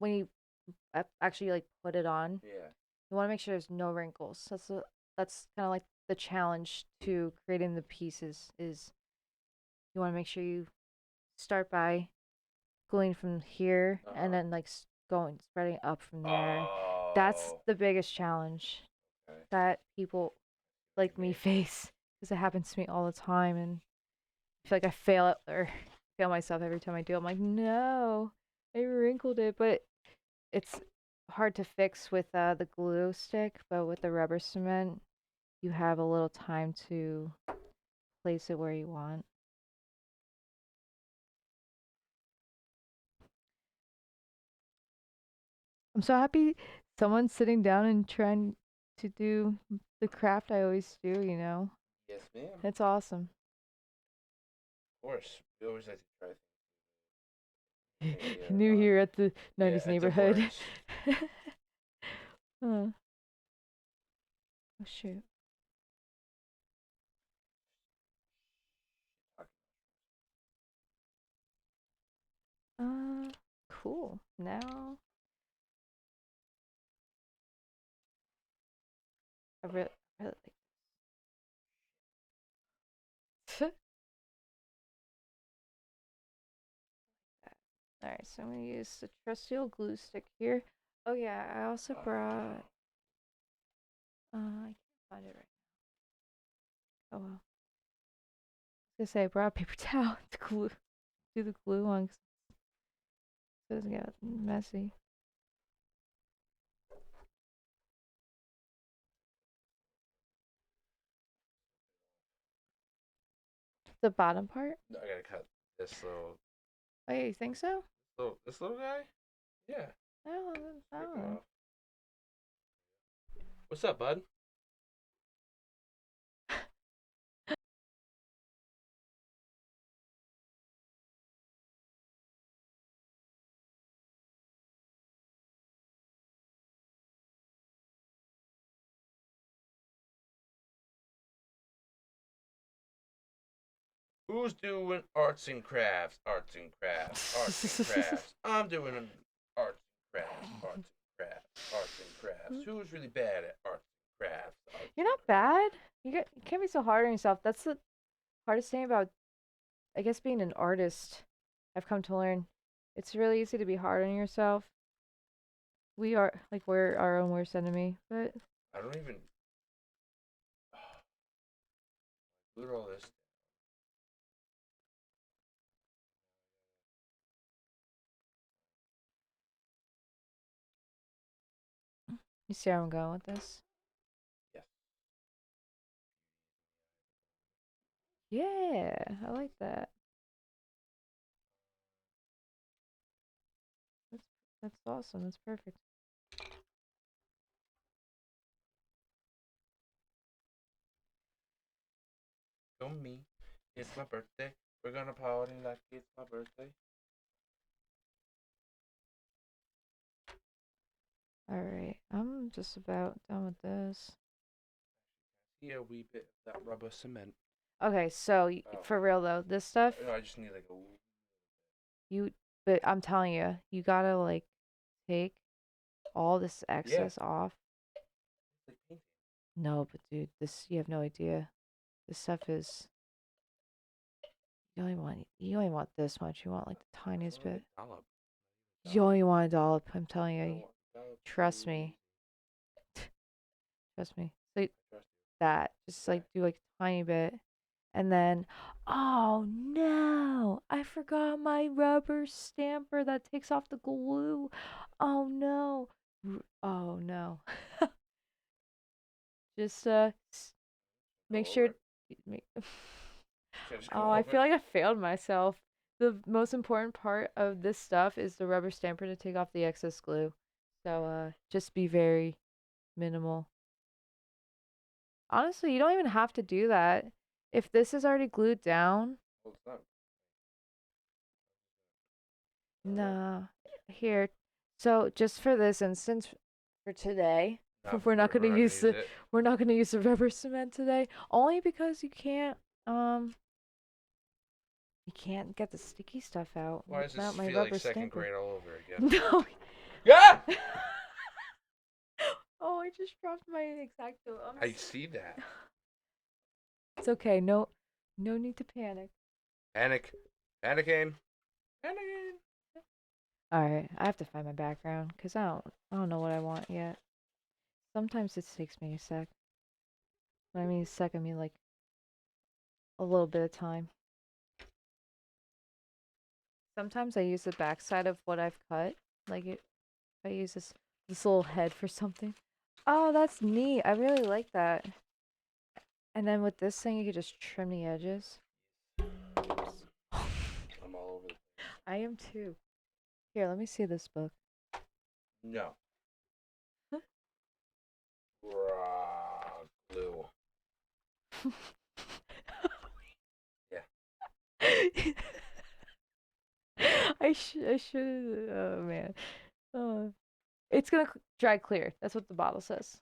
when you actually like put it on, Yeah. you want to make sure there's no wrinkles. That's kind of like the challenge to creating the pieces is you want to make sure you start by gluing from here and Uh-huh. then like going spreading up from there. That's Oh. the biggest challenge Okay. that people You like me mean? face because it happens to me all the time and I feel like I fail it or fail myself every time I do. I'm like, no, I wrinkled it, but it's hard to fix with the glue stick. But with the rubber cement, you have a little time to place it where you want. I'm so happy someone's sitting down and trying to do the craft I always do. Yes, ma'am. It's awesome. Of course. We always like to try things here. New here at the Yeah, 90s at the neighborhood. works. Oh shoot. Uh, cool. Now I really like that. All right, so I'm gonna use the trusty old glue stick here. Oh yeah, I also brought. I can't find it right. Oh well. I was gonna say I brought a paper towel to glue, do the glue on, so it doesn't get messy. The bottom part. No, I gotta cut this little, Oh yeah, you think so? this little guy. Yeah. Oh, I Rip don't it know. off. What's up, bud? Who's doing arts and crafts? Arts and crafts. Arts and crafts. I'm doing arts and crafts. Arts and crafts. Arts and crafts. Who's really bad at arts and crafts? Arts You're and not bad. You can't be so hard on yourself. That's the hardest thing about, I guess, being an artist. I've come to learn. It's really easy to be hard on yourself. We're our own worst enemy. But I don't even. Look at all this. you see where I'm going with this? Yes. Yeah, I like that. That's that's awesome. That's perfect. Go me. It's my birthday. We're gonna party like it's my birthday. All right, I'm just about done with this. See a wee bit of that rubber cement. Okay, so Oh. for real though, this stuff No, I just need like a. you, but I'm telling you, you gotta like take all this Yeah. excess off. Like painting. No, but dude, this you have no idea. This stuff is you only want this much. You want like the tiniest bit. Dollop. You only want a dollop. I'm telling I you. want dollop. Trust me. Trust me. So Trust that just you. like do like a tiny bit, and then oh no, I forgot my rubber stamper that takes off the glue. Oh no. Oh no. Just make Go sure. over it. Make, Should I just oh, go I over feel it? like I failed myself. The most important part of this stuff is the rubber stamper to take off the excess glue. So just be very minimal. Honestly, you don't even have to do that. If this is already glued down, Well, it's not. nah. Here. So just for this instance, for today, we're not gonna We're not gonna use use the it. we're not gonna use the rubber cement today. Only because um you can't get the sticky stuff out Why does this without my feel like rubber second stamper. grade all over again? No, Yeah. Oh, I just dropped my Exacto. I see that. It's okay. No, no need to panic. Panic. Panicking. Panicking. All right, I have to find my background because I don't know what I want yet. Sometimes it takes me a sec. When I mean a sec, I mean like a little bit of time. Sometimes I use the backside of what I've cut. Like it, I use this little head for something. Oh, that's neat. I really like that. And then with this thing, you could just trim the edges. I'm all over the. I am too. Here, let me see this book. No. Raw glue. Yeah. I should. Oh man. It's gonna dry clear. That's what the bottle says.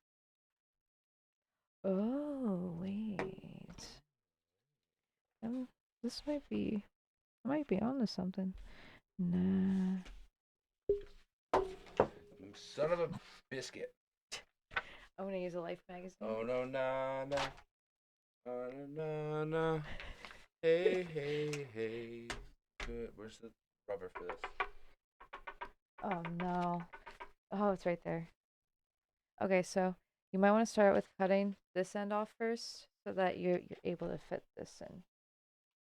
Oh wait. Um, this might be onto something. Nah. Son of a biscuit. I'm gonna use a Life magazine. Oh no, na na. Oh no, na. Hey, hey, hey. Good. Where's the rubber for this? Oh no. Oh, it's right there. Okay, so you might want to start with cutting this end off first, so that you're able to fit this in,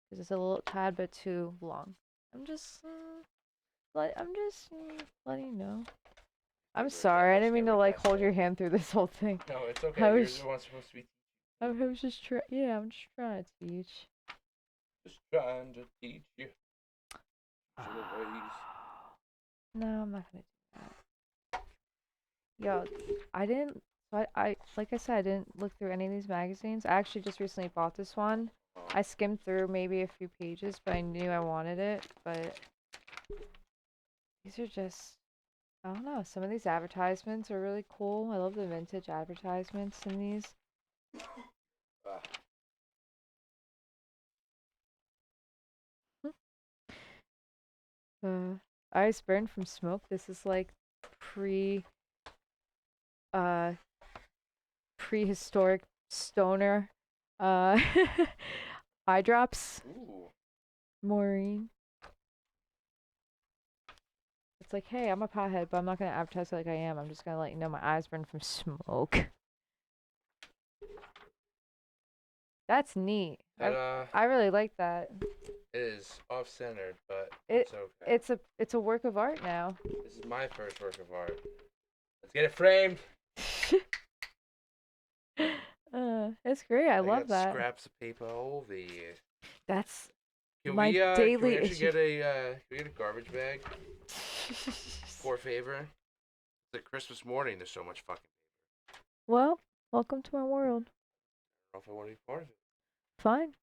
because it's a little tad bit too long. I'm just letting you know. I'm sorry, I didn't mean to like hold your hand through this whole thing. No, it's okay. I You're was the one supposed to be. I was just trying. Yeah, I'm just trying to teach. Just trying to teach you the ways. No, I'm not gonna do that. Yo, I didn't. I like I said, I didn't look through any of these magazines. I actually just recently bought this one. I skimmed through maybe a few pages, but I knew I wanted it. But these are just, I don't know. Some of these advertisements are really cool. I love the vintage advertisements in these. Eyes burned from smoke. This is like pre uh prehistoric stoner uh eye drops. Ooh. Maureen. It's like, hey, I'm a pothead, but I'm not gonna advertise it like I am. I'm just gonna let you know my eyes burn from smoke. That's neat. But I really like that. it is off-centered, but It it's okay. it's a work of art now. This is my first work of art. Let's get it framed. It's great. I love got that. scraps of paper over here. That's Can my we daily actually issue. can we get a garbage bag? For favor. It's like Christmas morning. There's so much fucking. Well, welcome to my world. I don't know if I want to be part of it. Fine.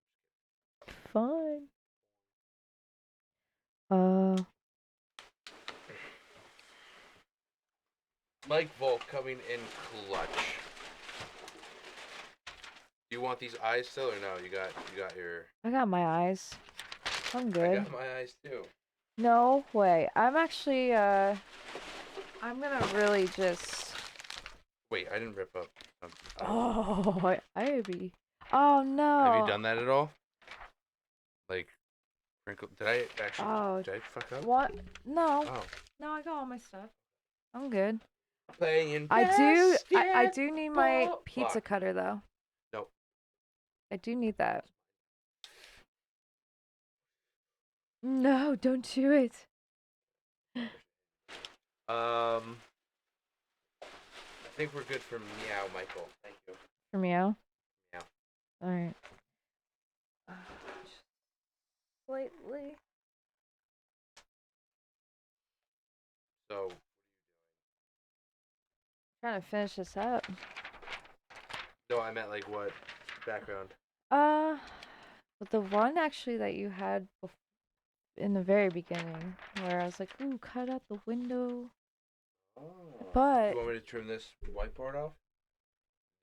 Fine. Uh, Mike Volk coming in clutch. Do you want these eyes still or no? You got your. I got my eyes. I'm I good. got my eyes too. No way. I'm actually I'm gonna really just. Wait, I didn't rip up. Oh, I would be. Oh no. Have you done that at all? Like, wrinkle? Did I actually? Oh, Did I fuck up? what? No. Oh. No, I got all my stuff. I'm good. Playing I do need my basketball. pizza Fuck. cutter though. Nope. I do need that. No, don't do it. I think we're good for meow, Michael. Thank you. For meow. Meow. All right. Slightly. So, Trying to finish this up. no, I meant like what background? But the one actually that you had in the very beginning, where I was like, "Ooh, cut out the window." Oh. But You want me to trim this whiteboard off?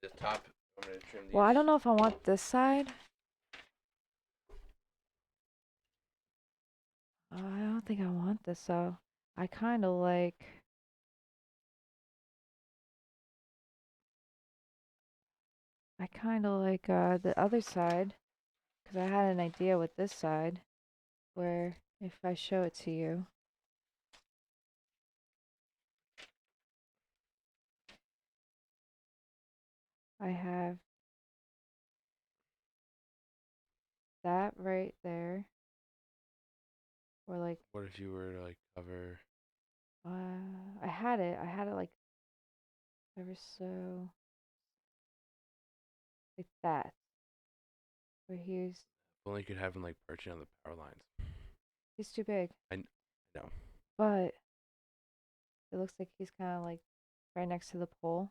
The top. I'm gonna trim these. well, I don't know if I want this side. I don't think I want this though. I kind of like. I kind of like the other side because I had an idea with this side where if I show it to you, I have that right there. Or like, What if you were to like cover? I had it like ever so like that. Where If only you could have him like perching on the power lines. he's too big, I know. but it looks like he's kind of like right next to the pole.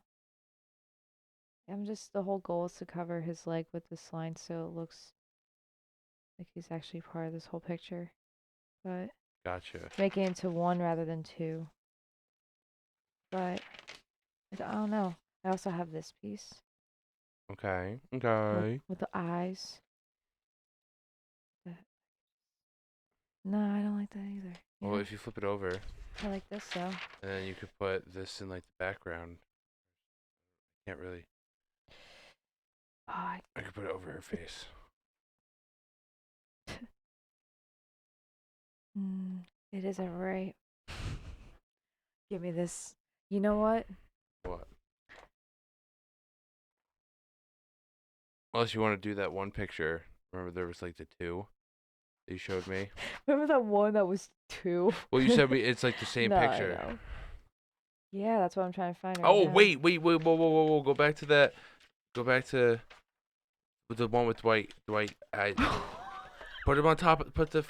I'm just the whole goal is to cover his leg with this line so it looks like he's actually part of this whole picture, but Gotcha. make it into one rather than two. But I don't know. I also have this piece Okay. with Okay. with the eyes. No, I don't like that either. Well, Yeah, if you flip it over, I like this though. and then you could put this in like the background. Can't really. Oh, I, I could put it over her face. mm, it isn't right. Give me this. You know what? What? Unless you want to do that one picture. Remember there was like the two that you showed me. Remember that one that was two? Well, you said it's like the same No, I picture. know. Yeah, that's what I'm trying to find right Oh now. wait, whoa, whoa, whoa, whoa! Go back to that. Go back to with the one with Dwight. Dwight, put him on top. Put the.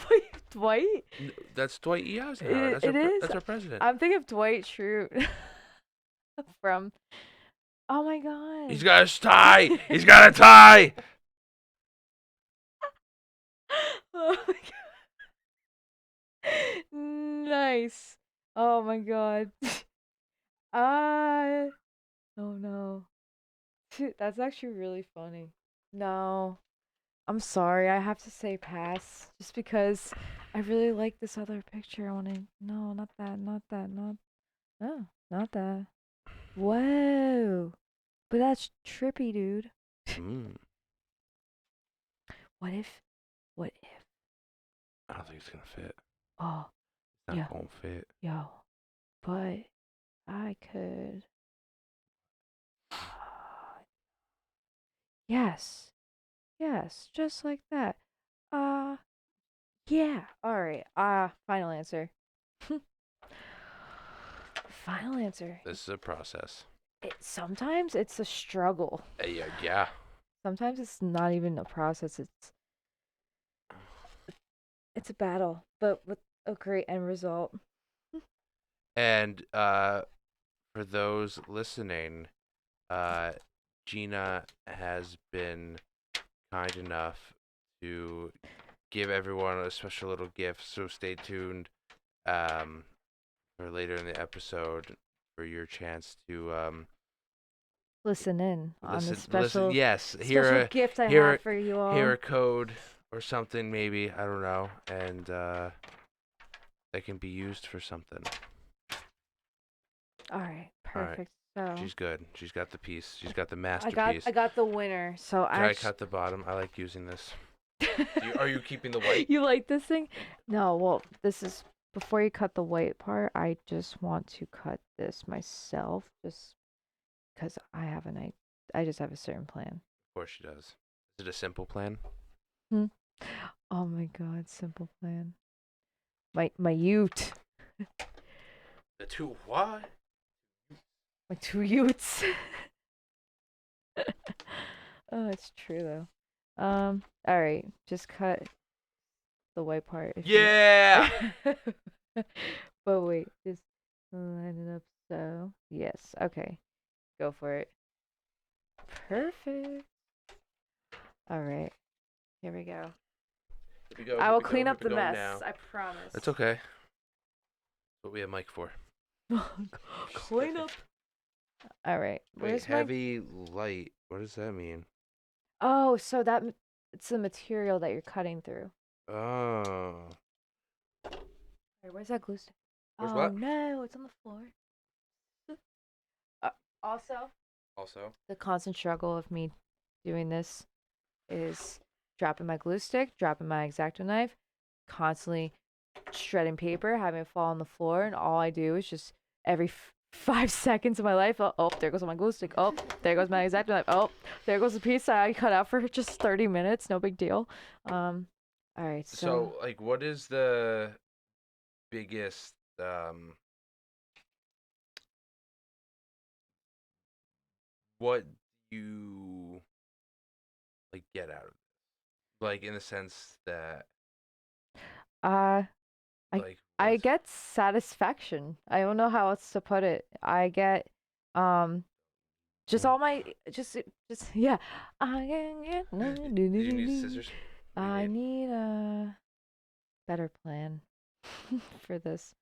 Wait, Dwight? That's Dwight E. Eisenhower. It is. That's our president. I'm thinking of Dwight Schrute from. Oh my He's god. got a tie. He's got a tie. Oh my god. Nice. Oh my god. Ah. Oh no. That's actually really funny. No. I'm sorry. I have to say pass just because I really like this other picture. I want to. No, not that. Not that. Not. Oh, not that. Whoa. But that's trippy, dude. Mm, What if? What if? I don't think it's gonna fit. Oh, It's yeah, not gonna fit. yo. But I could. Yes, yes, just like that. Uh, yeah. All right. Final answer. Final answer. This is a process. Sometimes it's a struggle. Yeah, yeah. Sometimes it's not even a process. It's a battle, but with a great end result. And for those listening, uh, Gina has been kind enough to give everyone a special little gift. So stay tuned for later in the episode for your chance to Listen in on the listen. Yes, special gift I hear have for you hear all. a code or something maybe, I don't know, and that can be used for something. All right, All right. perfect. So She's good. She's got the piece. She's got the I got masterpiece. I got the winner. So Can I cut the bottom? I like using this. Are you keeping the white? You like this thing? No, well, this is before you cut the white part, I just want to cut this myself just because I just have a certain plan. Of course she does. Is it a simple plan? Hmm. Oh my god, simple plan. My ute. The two what? My two utes. Oh, it's true though. All right, just cut the white part if Yeah. you. But wait, just line it up so. Yes, okay. Go for it. Perfect. All right, here we go. Here we go. I Here will we go. clean Here up we the go mess. now. I promise. That's okay. That's what we have Mike for. Clean up. All right. Wait, Where's my? heavy light. What does that mean? Oh, so it's the material that you're cutting through. Oh. Wait, where's that glue stick? Where's Oh what? no, it's on the floor. Uh, also, Also, The constant struggle of me doing this is dropping my glue stick, dropping my X-Acto knife, constantly shredding paper, having it fall on the floor, and all I do is just every 5 seconds of my life, oh, there goes my glue stick. Oh, there goes my X-Acto knife. Oh, there goes the piece I cut out for just 30 minutes. No big deal. All right, so so like, what is the biggest what you like get out of it? Like in the sense that uh, I like I what's get satisfaction. I don't know how else to put it. I get um just all my just yeah. I can get did you need scissors? What do you I need? need a better plan for this.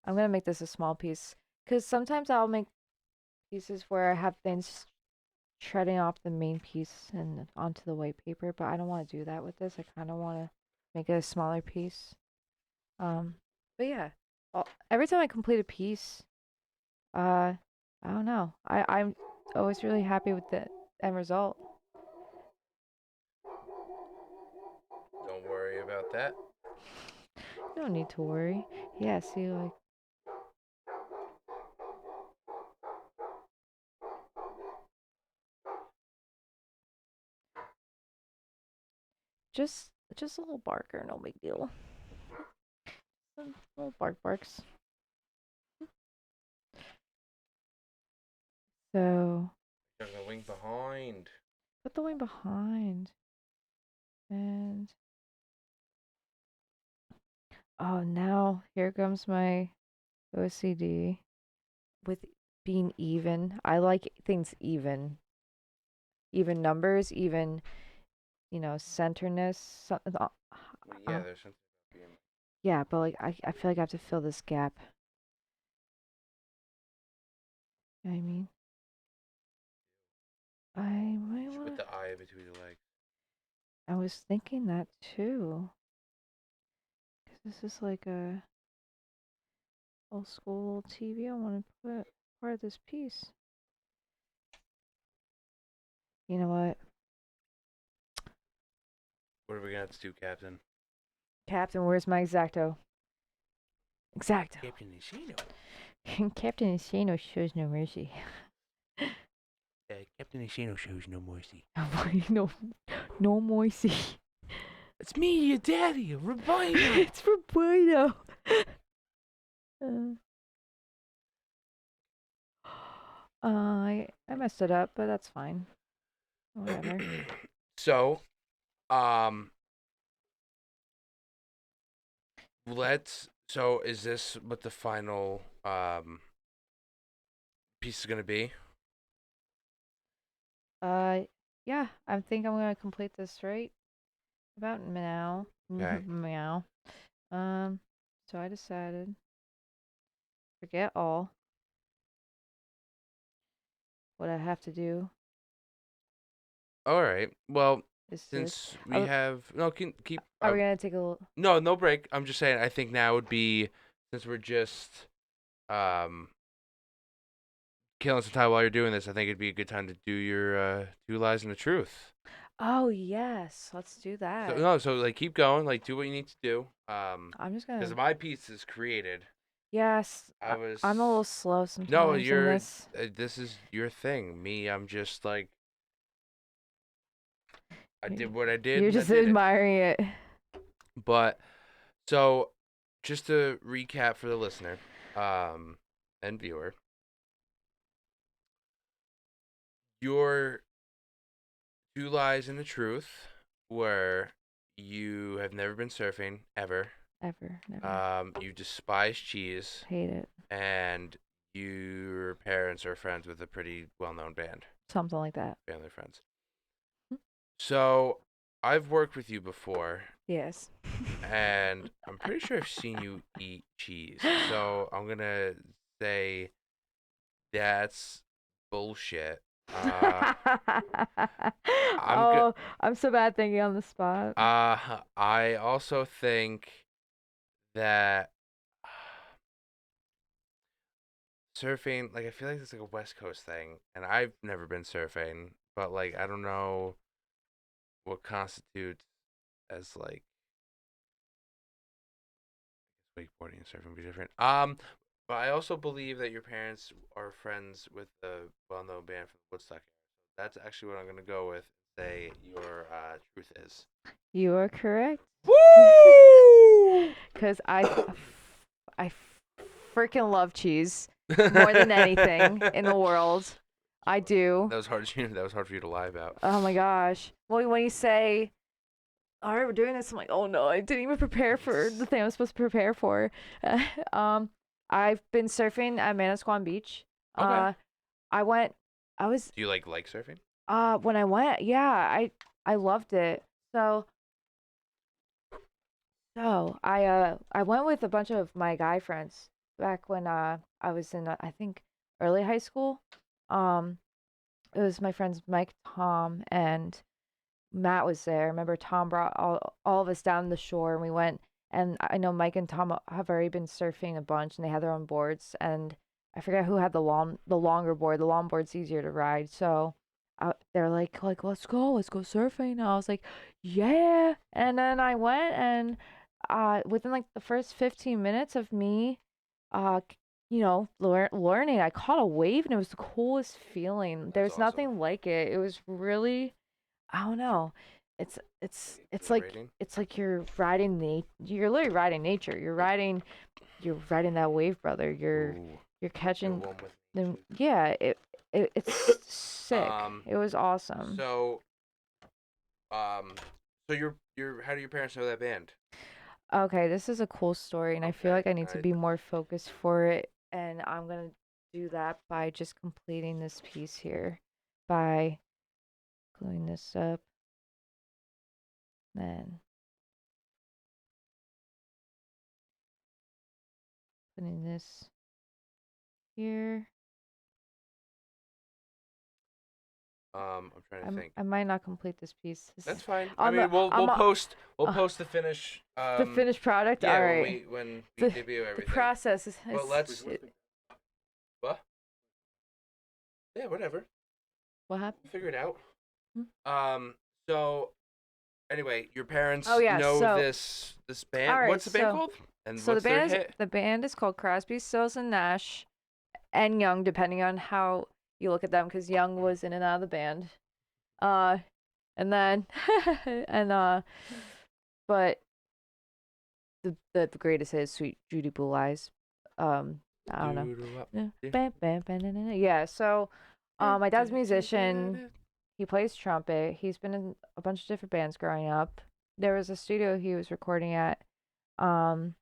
I'm gonna make this a small piece because sometimes I'll make pieces where I have things shredding off the main piece and onto the white paper, but I don't want to do that with this. I kind of want to make it a smaller piece. Um, but yeah, every time I complete a piece, I don't know. I'm always really happy with the end result. Don't worry about that. You don't need to worry. Yeah, see, like just a little barker, no big deal. Little bark barks. So Got the wing behind. put the wing behind. And oh, now here comes my OCD with being even. I like things even. Even numbers, even, centerness. Well, Uh, yeah, there's something about being. yeah, but like I feel like I have to fill this gap. You know what I mean? I might Should put want the eye between the legs. I was thinking that too. Cause this is like a old school TV. I want to put part of this piece. You know what? What are we gonna have to do, Captain? Captain, where's my Exacto? Exacto. Captain Nishino. Captain Insano shows no mercy. Captain Nishino shows no mercy. no, no mercy. It's me, your daddy, Rabino. It's for Bueno. Uh, I messed it up, but that's fine. Whatever. So, um, let's. So, is this what the final piece is gonna be? Uh, yeah, I think I'm gonna complete this right about now. Okay. Meow. Um, so I decided forget all what I have to do All right. Well, is this. since we have no, keep. Are we gonna take a little? No, no break. I'm just saying. I think now would be since we're just um killing some time while you're doing this. I think it'd be a good time to do your two lies and the truth. Oh yes, let's do So that. no, so like keep going, like do what you need to do. I'm just Because gonna. my piece is created. Yes, I was I'm a little slow no, sometimes in you're this. this is your thing. Me, I'm just like I You're did what I did you're and I just did it. admiring it. But so just to recap for the listener, and viewer, your two lies and the truth were you have never been surfing ever. Ever, never. You despise cheese, Hate it. and your parents are friends with a pretty well-known band, Something like that. family friends. So I've worked with you before, Yes. and I'm pretty sure I've seen you eat cheese. So I'm gonna say that's bullshit. I'm good. Oh, I'm so bad thinking on the spot. I also think that surfing, like I feel like it's like a West Coast thing, and I've never been surfing, but like I don't know what constitutes as like wakeboarding and surfing would be different. But I also believe that your parents are friends with the well-known band from Woodstock era. So that's actually what I'm gonna go with. Say your truth is. You are correct. Woo! Because I freaking love cheese more than anything in the world. I do. That was hard. That was hard for you to lie about. Oh my gosh. Well, when you say, "All right, we're doing this," I'm like, "Oh no, I didn't even prepare for the thing I was supposed to prepare for." um, I've been surfing at Manasquan Beach. Okay. Uh, I went. I was. Do you like surfing? When I went, yeah, I loved it. I went with a bunch of my guy friends back when I was in I think early high school. Um, it was my friends Mike, Tom, and Matt was there. Remember, Tom brought all of us down the shore, and we went. And I know Mike and Tom have already been surfing a bunch, and they had their own boards. And I forget who had the longer board. The long board's easier to ride, so they're like let's go surfing. And I was like, yeah. And then I went, and within like the first 15 minutes of me, uh, learning, I caught a wave, and it was the coolest feeling. That's There's awesome. nothing like it. It was really I don't know. Exhilarating. It's like you're literally riding nature. You're riding that wave, brother. Ooh, You're you're catching one with them. nature. Yeah, it's sick. Um, It was awesome. so um, so your how do your parents know that band? Okay, this is a cool story, and I feel Okay, like I need to I be more focused for it, and I'm gonna do that by just completing this piece here by gluing this up, then putting this here. I'm trying to think. I might not complete this piece. This That's is fine. I on mean, the we'll on the uh, post the finish. the finished product. Yeah, All right. when we The debut the everything. process But let's what? Yeah, whatever. what happened? We'll figure it out. Hmm? Um, so anyway, your Oh parents yeah. know this All band. right. What's the band called? And So what's their hit? the band is called Crosby, Stills and Nash and Young, depending on how you look at them, because Young was in and out of the band. Uh, and then and but the greatest hit is Sweet Judy Blue Eyes. I don't know. Doodle-up, Yeah. doo- Yeah. So, doo- my dad's a doo- doo- musician. doo- He plays trumpet. He's been in a bunch of different bands growing up. There was a studio he was recording at, um,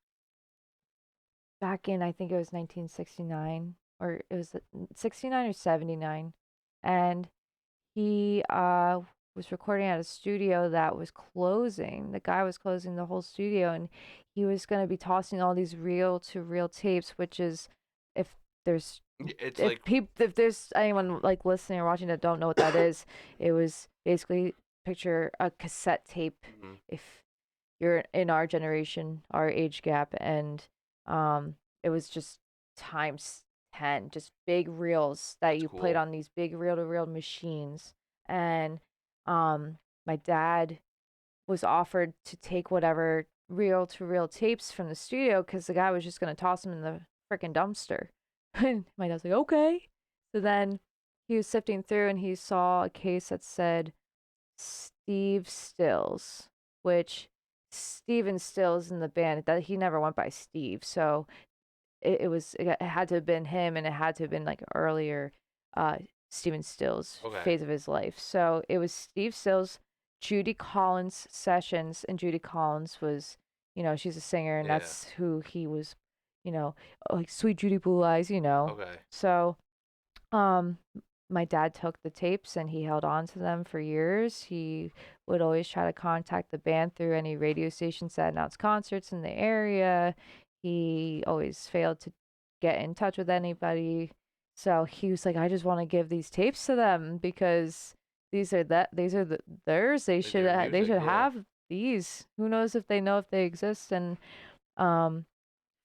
back in I think it was 1969 or it was 69 or 79, and he was recording at a studio that was closing. The guy was closing the whole studio, and he was going to be tossing all these reel to reel tapes, which is if there's It's like if there's anyone like listening or watching that don't know what that is, it was basically picture a cassette tape mhm, if you're in our generation, our age gap, and it was just times 10, just big reels that that's you played cool. on these big reel to reel machines. And my dad was offered to take whatever reel to reel tapes from the studio because the guy was just going to toss them in the freaking dumpster. And my dad's like, okay. So then he was sifting through, and he saw a case that said Steve Stills, which Steven Stills in the band, that he never went by Steve. So it had to have been him, and it had to have been like earlier uh Steven Stills Okay. phase of his life. So it was Steve Stills, Judy Collins sessions, and Judy Collins was, she's a singer, and Yeah. that's who he was, you know, like Sweet Judy Blue Eyes. Okay. So um my dad took the tapes, and he held on to them for years. He would always try to contact the band through any radio stations that announced concerts in the area. He always failed to get in touch with anybody. So he was like, I just want to give these tapes to them because these are theirs. Like their They music, should yeah. have these. Who knows if they know if they exist. And um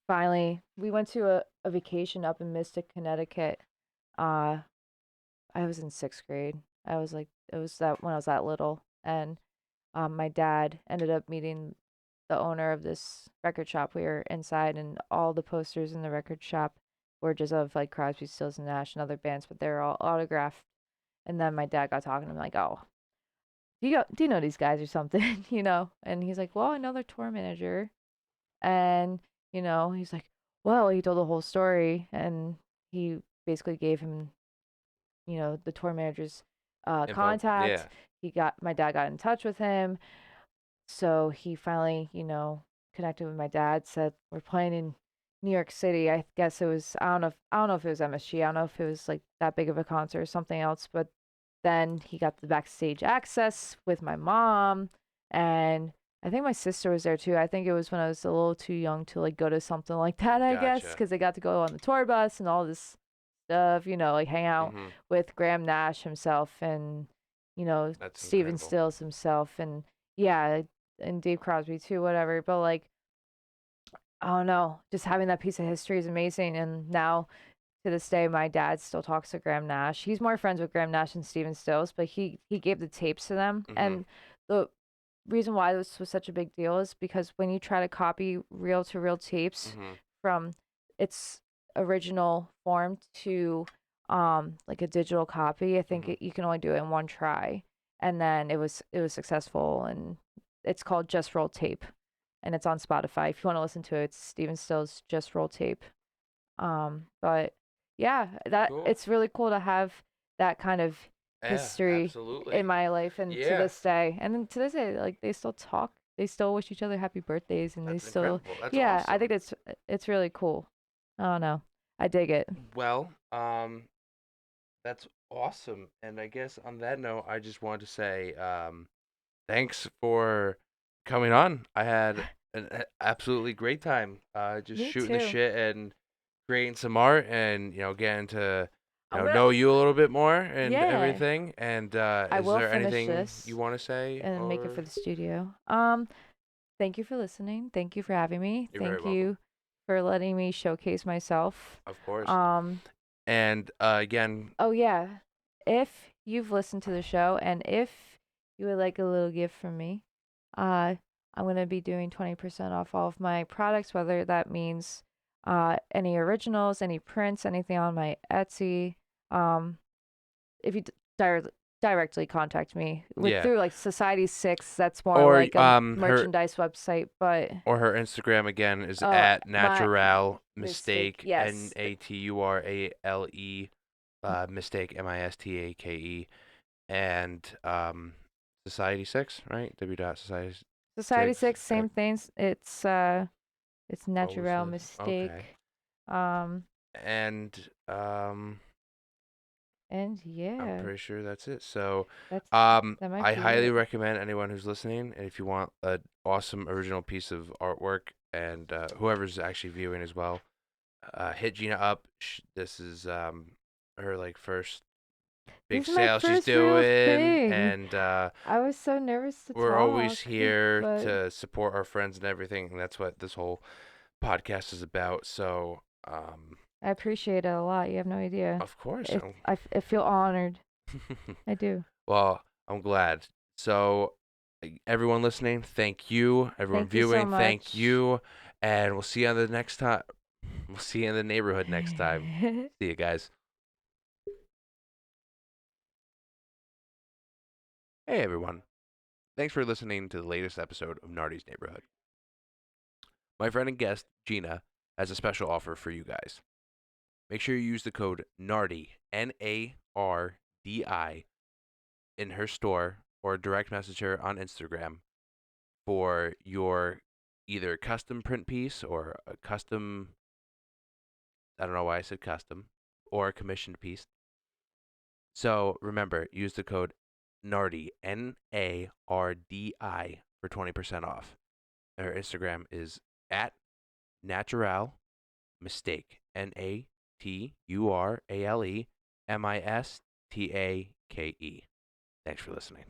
finally we went to a vacation up in Mystic, Connecticut. Uh, I was in sixth grade. I was like, it was that when I was that little, and my dad ended up meeting the owner of this record shop. We were inside, and all the posters in the record shop were just of like Crosby, Stills, and Nash and other bands, but they were all autographed. And then my dad got talking to me like, "Oh, do you know these guys or something?" you know? And he's like, "Well, I know their tour manager." And he's like, "Well," he told the whole story, and he basically gave him, the tour manager's Info. contact. Yeah. My dad got in touch with him, so he finally, connected with my dad. Said we're playing in New York City. I guess it was I don't know if it was MSG. I don't know if it was like that big of a concert or something else. But then he got the backstage access with my mom, and I think my sister was there too. I think it was when I was a little too young to like go to something like that. I guess Gotcha. because they got to go on the tour bus and all this stuff. Like hang out Mhm. with Graham Nash himself and That's Steven incredible. Stills himself and yeah, and Dave Crosby too, whatever. But like, I don't know, just having that piece of history is amazing. And now to this day, my dad still talks to Graham Nash. He's more friends with Graham Nash and Steven Stills, but he gave the tapes to them. Mhm. And the reason why this was such a big deal is because when you try to copy reel to reel tapes Mhm. from its original form to like a digital copy, I think Mhm. you can only do it in one try. And then it was successful, and it's called Just Roll Tape, and it's on Spotify. If you want to listen to it, it's Steven Stills Just Roll Tape. But yeah, that Cool. it's really cool to have that kind of Yeah, history in absolutely. my life, and to Yeah, this day, and then to this day, like they still talk, they still wish each other happy birthdays, and they that's still, incredible. That's yeah, I awesome. think it's really cool. I don't know, I dig it. Well, that's awesome. And I guess on that note, I just want to say thanks for coming on. I had an absolutely great time just Me shooting the too. shit and creating some art and getting to I'm gonna, know you a little bit more and yeah, everything. And I is will there finish anything you this want to say and make it or for the studio. Thank you for listening. Thank you for having me. you're very Thank welcome. you for letting me showcase myself. Of course. Um, And again, Oh yeah. If you've listened to the show and if you would like a little gift from me, uh I'm going to be doing 20% off all of my products, whether that means any originals, any prints, anything on my Etsy. Um if you directly contact me with yeah. through like Society 6, that's more Or like a her merchandise website, but Instagram again is uh at my Naturale mistake. Mistake Yes. Naturale Mistake Mistake, and Society 6, right? W dot Society Society 6 6, same things. It's always Naturale says okay. Mistake. Um, And and I'm yeah, pretty sure that's it. So, that's that might I be highly it. recommend anyone who's listening, and if you want an awesome original piece of artwork, and whoever's actually viewing as well, hit Gina up. This is her like first big This is my sale she's first real doing, thing. and I was so nervous to we're always talk, here but to support our friends and everything, and that's what this whole podcast is about. So, I appreciate it a lot. You have no idea. of course. I feel honored. I do. Well, I'm glad. So, everyone listening, thank you. Everyone Thank you so viewing, thank much. you. And we'll see you on the next time. We'll see you in the neighborhood next time. See you guys. Hey, everyone. Thanks for listening to the latest episode of Nardi's Neighborhood. My friend and guest, Gina, has a special offer for you guys. Make sure you use the code NARDI, NARDI, in her store or direct message her on Instagram for your either custom print piece or a custom, I don't know why I said custom, or a commissioned piece. So remember, use the code NARDI, NARDI, for 20% off. Her Instagram is at Naturale Mistake, Naturale Mistake. Thanks for listening.